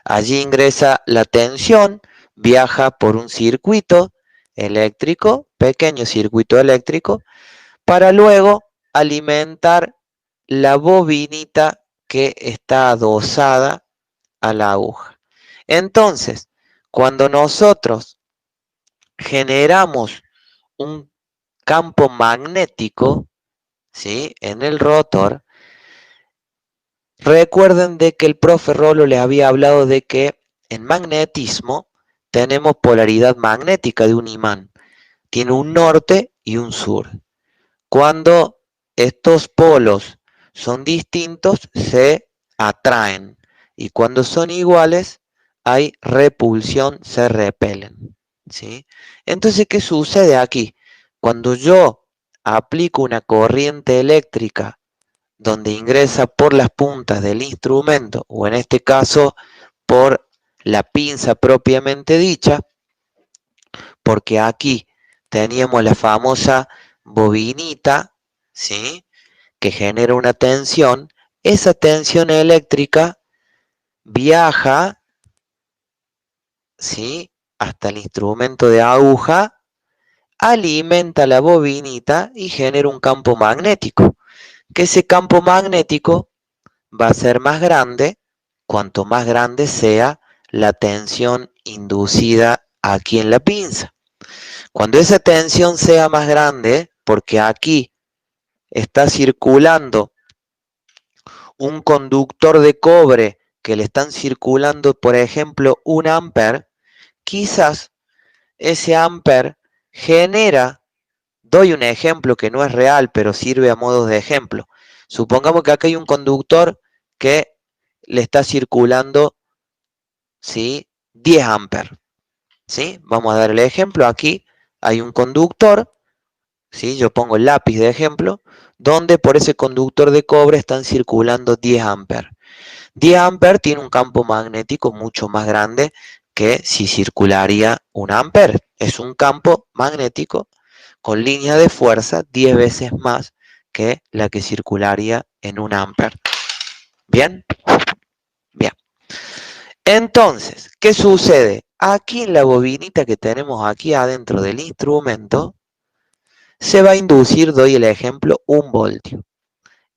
Allí ingresa la tensión, viaja por un circuito eléctrico, pequeño circuito eléctrico, para luego alimentar la bobinita que está adosada a la aguja. Entonces, cuando nosotros generamos un campo magnético, ¿sí? En el rotor, recuerden de que el profe Rolo les había hablado de que en magnetismo tenemos polaridad magnética de un imán. Tiene un norte y un sur. Cuando estos polos son distintos, se atraen. Y cuando son iguales, hay repulsión, se repelen. ¿Sí? Entonces, ¿qué sucede aquí? Cuando yo aplico una corriente eléctrica donde ingresa por las puntas del instrumento, o en este caso por la pinza propiamente dicha, porque aquí teníamos la famosa bobinita, ¿sí? Que genera una tensión, esa tensión eléctrica viaja, ¿sí? Hasta el instrumento de aguja, alimenta la bobinita y genera un campo magnético, que ese campo magnético va a ser más grande cuanto más grande sea la tensión inducida aquí en la pinza. Cuando esa tensión sea más grande, porque aquí está circulando un conductor de cobre que le están circulando, por ejemplo, 1 amper, quizás ese amper genera, doy un ejemplo que no es real, pero sirve a modo de ejemplo. Supongamos que acá hay un conductor que le está circulando, ¿sí? 10 amperes, ¿sí? Vamos a dar el ejemplo. Aquí hay un conductor, ¿sí? Yo pongo el lápiz de ejemplo, donde por ese conductor de cobre están circulando 10 amperes. 10 amperes tiene un campo magnético mucho más grande que si circularía 1 amper. Es un campo magnético con línea de fuerza 10 veces más que la que circularía en 1 amper. ¿Bien? Bien. Entonces, ¿qué sucede? Aquí en la bobinita que tenemos aquí adentro del instrumento, se va a inducir, doy el ejemplo, 1 voltio.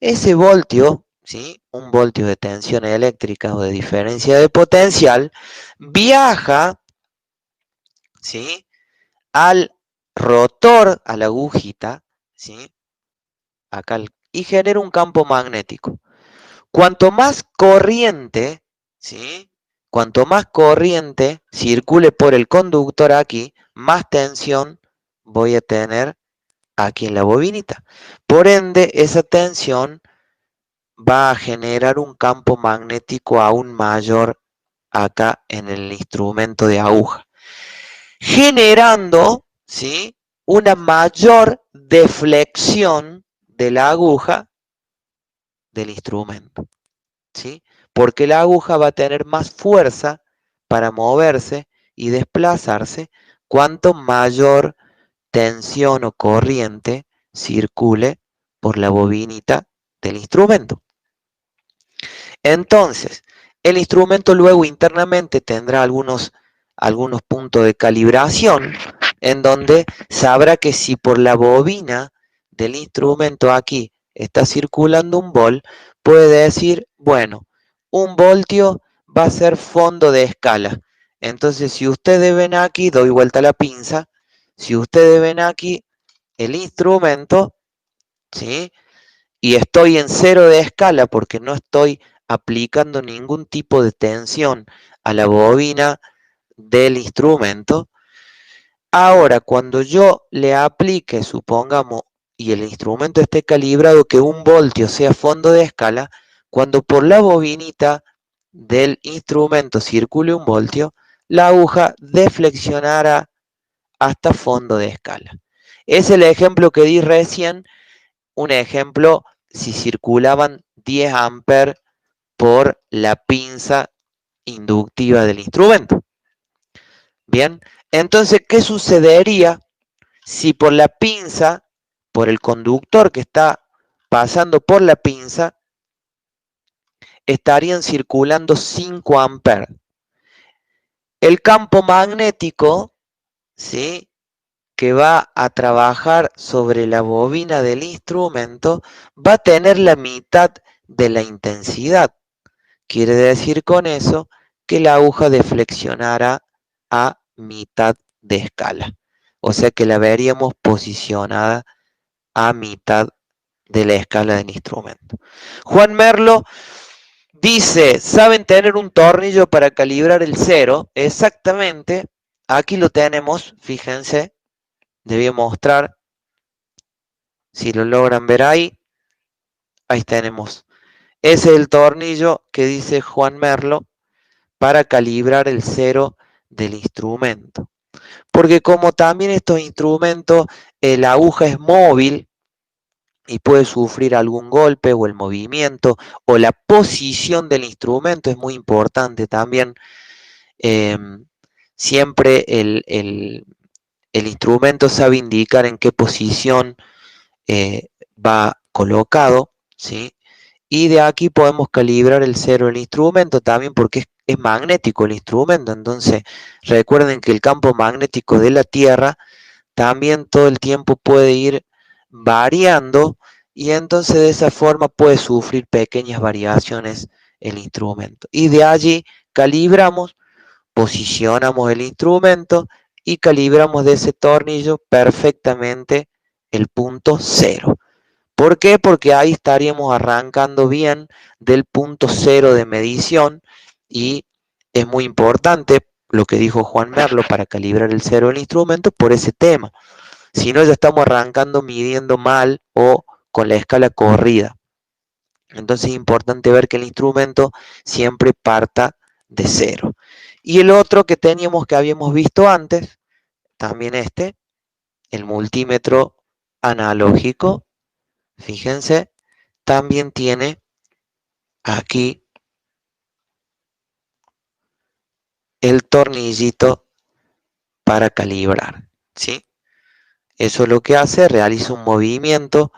Ese voltio, ¿sí? 1 voltio de tensión eléctrica o de diferencia de potencial, viaja, ¿sí? Al rotor, a la agujita, ¿sí? acá, y genera un campo magnético. Cuanto más corriente, ¿sí? Cuanto más corriente circule por el conductor aquí, más tensión voy a tener aquí en la bobinita. Por ende, esa tensión va a generar un campo magnético aún mayor acá en el instrumento de aguja, generando, ¿sí?, una mayor deflexión de la aguja del instrumento, ¿sí? Porque la aguja va a tener más fuerza para moverse y desplazarse cuanto mayor tensión o corriente circule por la bobinita del instrumento. Entonces, el instrumento luego internamente tendrá algunos puntos de calibración en donde sabrá que si por la bobina del instrumento aquí está circulando un volt, puede decir, bueno, un voltio va a ser fondo de escala. Entonces, si ustedes ven aquí, doy vuelta a la pinza, si ustedes ven aquí el instrumento, ¿sí?, y estoy en cero de escala porque no estoy aplicando ningún tipo de tensión a la bobina del instrumento. Ahora, cuando yo le aplique, supongamos, y el instrumento esté calibrado que un voltio sea fondo de escala, cuando por la bobinita del instrumento circule un voltio, la aguja deflexionará hasta fondo de escala. Es el ejemplo que di recién, un ejemplo si circulaban 10 amperes por la pinza inductiva del instrumento. Bien, entonces, ¿qué sucedería si por la pinza, por el conductor que está pasando por la pinza, estarían circulando 5 amperes? El campo magnético, ¿sí?, que va a trabajar sobre la bobina del instrumento va a tener la mitad de la intensidad. Quiere decir con eso que la aguja deflexionará a mitad de escala. O sea que la veríamos posicionada a mitad de la escala del instrumento. Juan Merlo dice, ¿saben tener un tornillo para calibrar el cero? Exactamente, aquí lo tenemos, fíjense, debí mostrar, si lo logran ver ahí, ahí tenemos. Ese es el tornillo que dice Juan Merlo para calibrar el cero del instrumento. Porque como también estos instrumentos, la aguja es móvil y puede sufrir algún golpe o el movimiento o la posición del instrumento es muy importante también. Siempre el instrumento sabe indicar en qué posición va colocado, ¿sí? Y de aquí podemos calibrar el cero del instrumento también porque es magnético el instrumento. Entonces, recuerden que el campo magnético de la Tierra también todo el tiempo puede ir variando y entonces de esa forma puede sufrir pequeñas variaciones el instrumento. Y de allí calibramos, posicionamos el instrumento y calibramos de ese tornillo perfectamente el punto cero. ¿Por qué? Porque ahí estaríamos arrancando bien del punto cero de medición y es muy importante lo que dijo Juan Merlo para calibrar el cero del instrumento por ese tema. Si no, ya estamos arrancando midiendo mal o con la escala corrida. Entonces es importante ver que el instrumento siempre parta de cero. Y el otro que teníamos que habíamos visto antes, también el multímetro analógico, fíjense, también tiene aquí el tornillito para calibrar, ¿sí? Eso es lo que hace, realiza un movimiento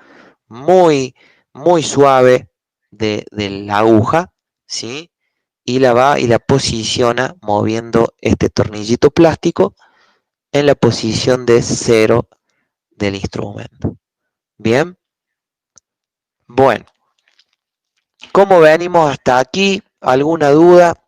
muy, muy suave de la aguja, ¿sí? Y la va y la posiciona moviendo este tornillito plástico en la posición de cero del instrumento. Bien, bueno, ¿cómo venimos hasta aquí? ¿Alguna duda?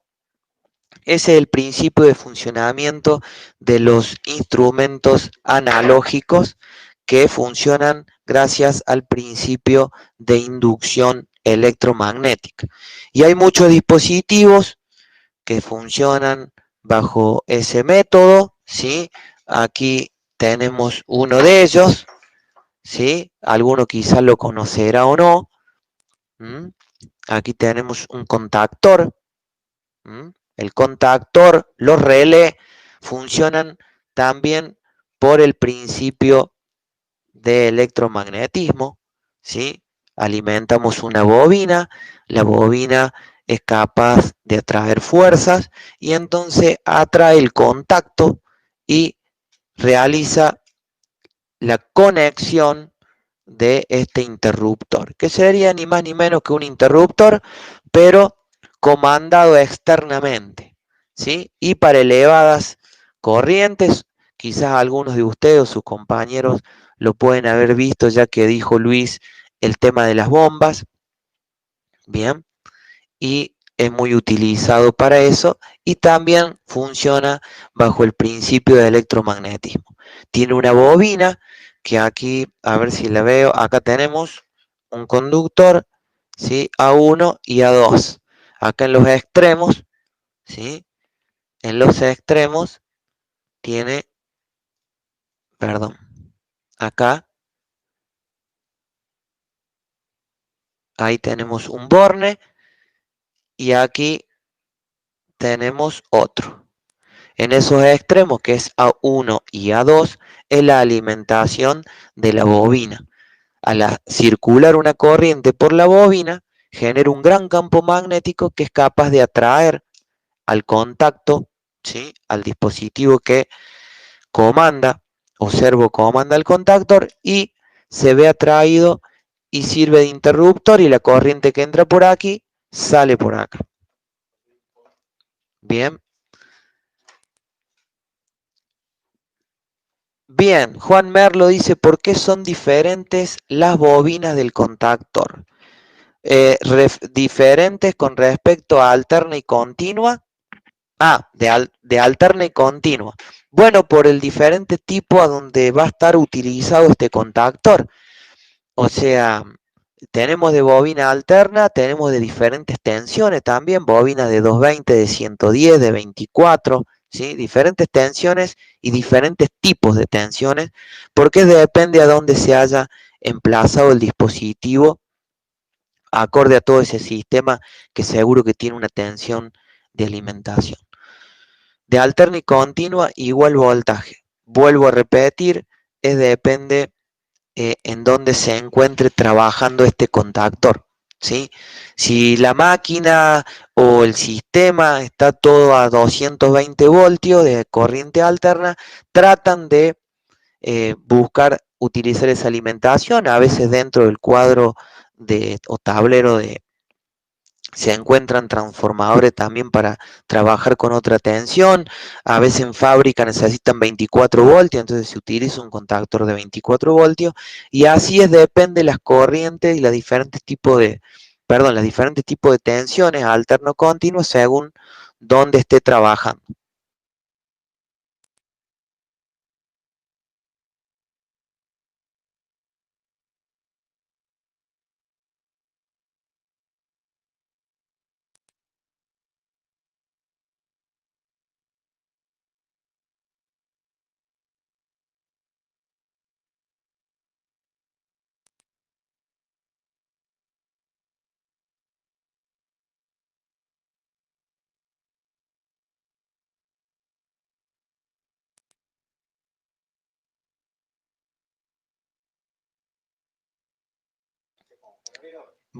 Ese es el principio de funcionamiento de los instrumentos analógicos que funcionan gracias al principio de inducción electromagnética. Y hay muchos dispositivos que funcionan bajo ese método, ¿sí? Aquí tenemos uno de ellos, ¿sí? Alguno quizás lo conocerá o no. ¿Mm? Aquí tenemos un contactor. ¿Mm? El contactor, los relés funcionan también por el principio de electromagnetismo, ¿sí? Alimentamos una bobina, la bobina es capaz de atraer fuerzas y entonces atrae el contacto y realiza la conexión de este interruptor, que sería ni más ni menos que un interruptor, pero comandado externamente, ¿sí? Y para elevadas corrientes, quizás algunos de ustedes o sus compañeros lo pueden haber visto, ya que dijo Luis el tema de las bombas, ¿bien? Y es muy utilizado para eso y también funciona bajo el principio de electromagnetismo. Tiene una bobina que aquí, a ver si la veo, acá tenemos un conductor, ¿sí? A1 y A2. Acá en los extremos, ¿sí? En los extremos tiene, perdón, acá, ahí tenemos un borne y aquí tenemos otro. En esos extremos, que es A1 y A2, es la alimentación de la bobina. Al circular una corriente por la bobina, genera un gran campo magnético que es capaz de atraer al contacto, ¿sí? Al dispositivo que comanda o servo comanda el contactor y se ve atraído y sirve de interruptor y la corriente que entra por aquí sale por acá. Bien. Bien, Juan Merlo dice, ¿por qué son diferentes las bobinas del contactor? Diferentes con respecto a alterna y continua. Ah, de alterna y continua. Bueno, por el diferente tipo a donde va a estar utilizado este contactor. O sea, tenemos de bobina alterna, tenemos de diferentes tensiones también, bobinas de 220, de 110, de 24, ¿sí? Diferentes tensiones y diferentes tipos de tensiones, porque depende a dónde se haya emplazado el dispositivo, acorde a todo ese sistema que seguro que tiene una tensión de alimentación. De alterna y continua, igual voltaje. Vuelvo a repetir, depende en donde se encuentre trabajando este contactor, ¿sí? Si la máquina o el sistema está todo a 220 voltios de corriente alterna, tratan de buscar utilizar esa alimentación, a veces dentro del cuadro o tablero se encuentran transformadores también para trabajar con otra tensión. A veces en fábrica necesitan 24 voltios, entonces se utiliza un contactor de 24 voltios. Y así es, depende las corrientes y los diferentes tipos las diferentes tipos de tensiones alterno continuo según dónde esté trabajando.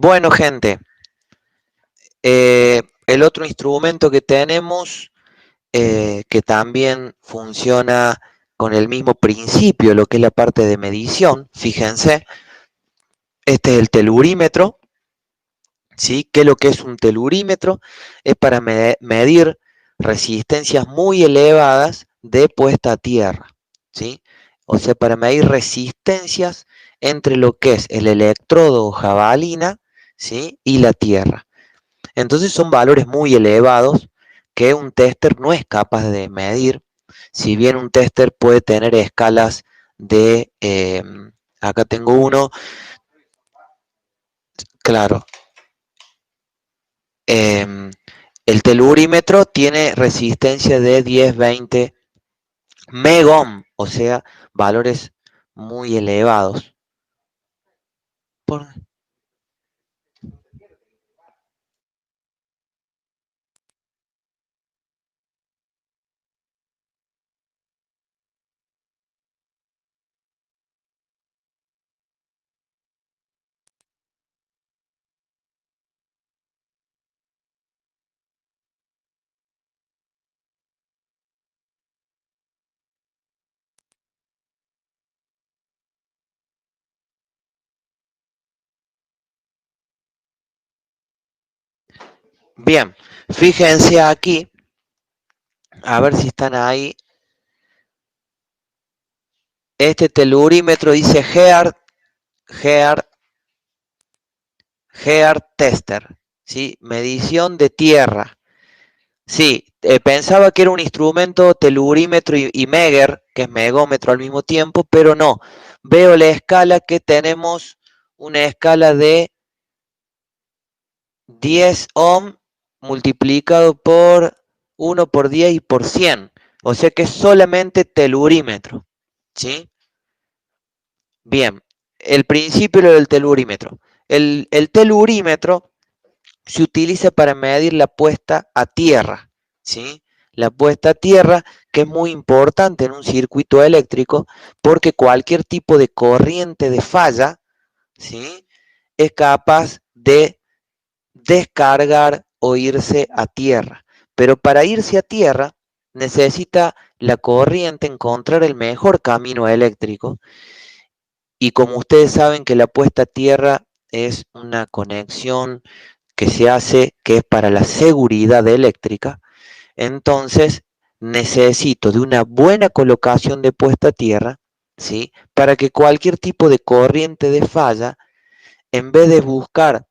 Bueno, gente, el otro instrumento que tenemos que también funciona con el mismo principio, lo que es la parte de medición. Fíjense, este es el telurímetro, ¿sí? ¿Qué es lo que es un telurímetro? Es para medir resistencias muy elevadas de puesta a tierra, ¿sí? O sea, para medir resistencias entre lo que es el electrodo o jabalina, ¿sí? Y la tierra. Entonces son valores muy elevados que un tester no es capaz de medir, si bien un tester puede tener escalas de Acá tengo uno, claro. El telurímetro tiene resistencia de 10-20 megohm, o sea, valores muy elevados. Por- Bien, fíjense aquí, a ver si están ahí. Este telurímetro dice Gear, Gear Tester, ¿sí? Medición de tierra. Sí, pensaba que era un instrumento telurímetro y Megger, que es megómetro al mismo tiempo, pero no. Veo la escala que tenemos, una escala de 10 ohm multiplicado por 1 por 10 y por 100. O sea que es solamente telurímetro, ¿sí? Bien, el principio del telurímetro. El telurímetro se utiliza para medir la puesta a tierra, ¿sí? La puesta a tierra, que es muy importante en un circuito eléctrico, porque cualquier tipo de corriente de falla, ¿sí? Es capaz de descargar o irse a tierra. Pero para irse a tierra, necesita la corriente encontrar el mejor camino eléctrico. Y como ustedes saben que la puesta a tierra es una conexión que se hace, que es para la seguridad eléctrica, entonces necesito de una buena colocación de puesta a tierra, ¿sí? Para que cualquier tipo de corriente de falla, en vez de buscar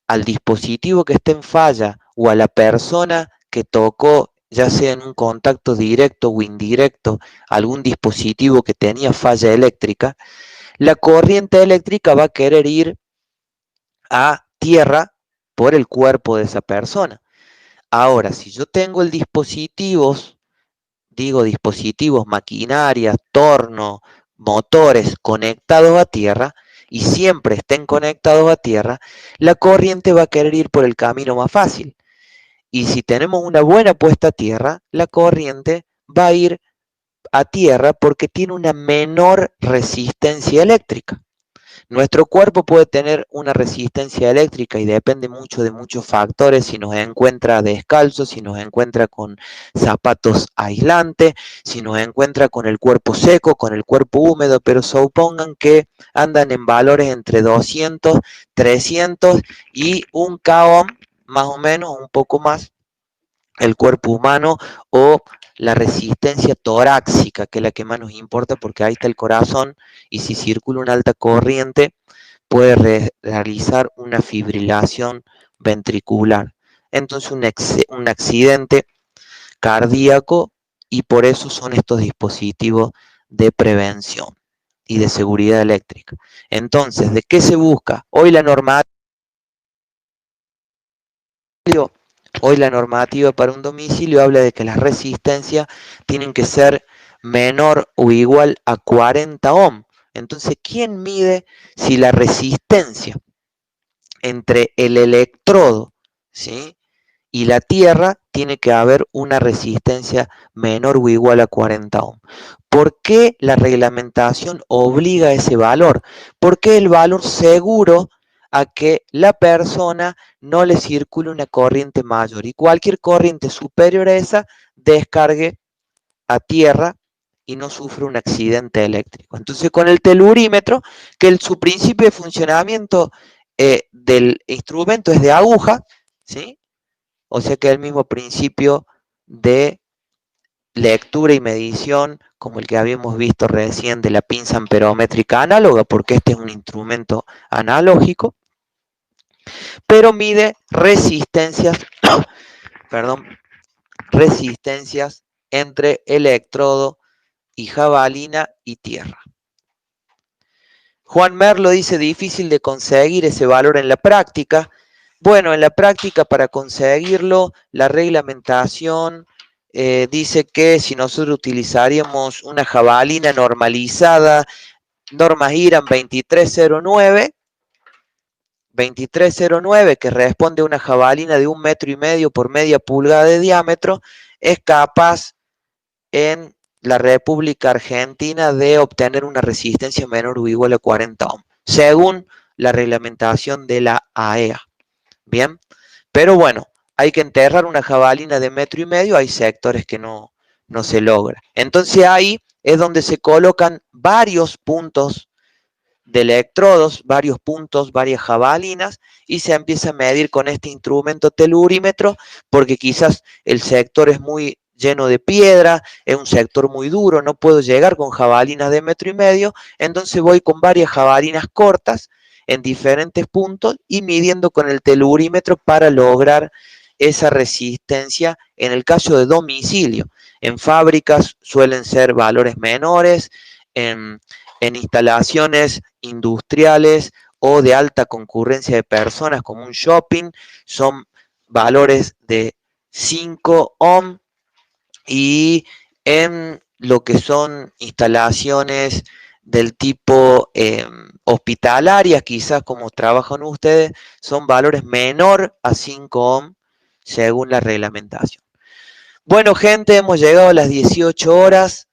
al dispositivo que esté en falla o a la persona que tocó, ya sea en un contacto directo o indirecto, algún dispositivo que tenía falla eléctrica, la corriente eléctrica va a querer ir a tierra por el cuerpo de esa persona. Ahora, si yo tengo el dispositivos, digo dispositivos, maquinarias, torno, motores conectados a tierra, y siempre estén conectados a tierra, la corriente va a querer ir por el camino más fácil. Y si tenemos una buena puesta a tierra, la corriente va a ir a tierra porque tiene una menor resistencia eléctrica. Nuestro cuerpo puede tener una resistencia eléctrica y depende mucho de muchos factores, si nos encuentra descalzo, si nos encuentra con zapatos aislantes, si nos encuentra con el cuerpo seco, con el cuerpo húmedo, pero supongan que andan en valores entre 200, 300 y un kOhm, más o menos, un poco más, el cuerpo humano o la resistencia torácica, que es la que más nos importa porque ahí está el corazón y si circula una alta corriente puede realizar una fibrilación ventricular. Entonces un accidente cardíaco y por eso son estos dispositivos de prevención y de seguridad eléctrica. Entonces, ¿de qué se busca? Hoy la normativa para un domicilio habla de que las resistencias tienen que ser menor o igual a 40 ohm. Entonces, ¿quién mide si la resistencia entre el electrodo, ¿sí? y la tierra tiene que haber una resistencia menor o igual a 40 ohm? ¿Por qué la reglamentación obliga a ese valor? Porque el valor seguro a que la persona no le circule una corriente mayor y cualquier corriente superior a esa descargue a tierra y no sufre un accidente eléctrico. Entonces, con el telurímetro, que su principio de funcionamiento del instrumento es de aguja, ¿sí? O sea que es el mismo principio de lectura y medición como el que habíamos visto recién de la pinza amperométrica análoga, porque este es un instrumento analógico, pero mide resistencias, perdón, resistencias entre electrodo y jabalina y tierra. Juan Merlo dice difícil de conseguir ese valor en la práctica. Bueno, en la práctica para conseguirlo, la reglamentación dice que si nosotros utilizaríamos una jabalina normalizada, normas IRAN 2309, que responde a una jabalina de 1,5 metros por media pulgada de diámetro, es capaz en la República Argentina de obtener una resistencia menor o igual a 40 ohms, según la reglamentación de la AEA. Bien, pero bueno, hay que enterrar una jabalina de 1,5 metros, hay sectores que no se logra. Entonces ahí es donde se colocan varios puntos de electrodos, varios puntos, varias jabalinas, y se empieza a medir con este instrumento telurímetro, porque quizás el sector es muy lleno de piedra, es un sector muy duro, no puedo llegar con jabalinas de 1,5 metros, entonces voy con varias jabalinas cortas en diferentes puntos y midiendo con el telurímetro para lograr esa resistencia en el caso de domicilio. En fábricas suelen ser valores menores, en instalaciones industriales o de alta concurrencia de personas como un shopping son valores de 5 ohm, y en lo que son instalaciones del tipo hospitalarias, quizás como trabajan ustedes, son valores menor a 5 ohm según la reglamentación. Bueno, gente, hemos llegado a las 18 horas.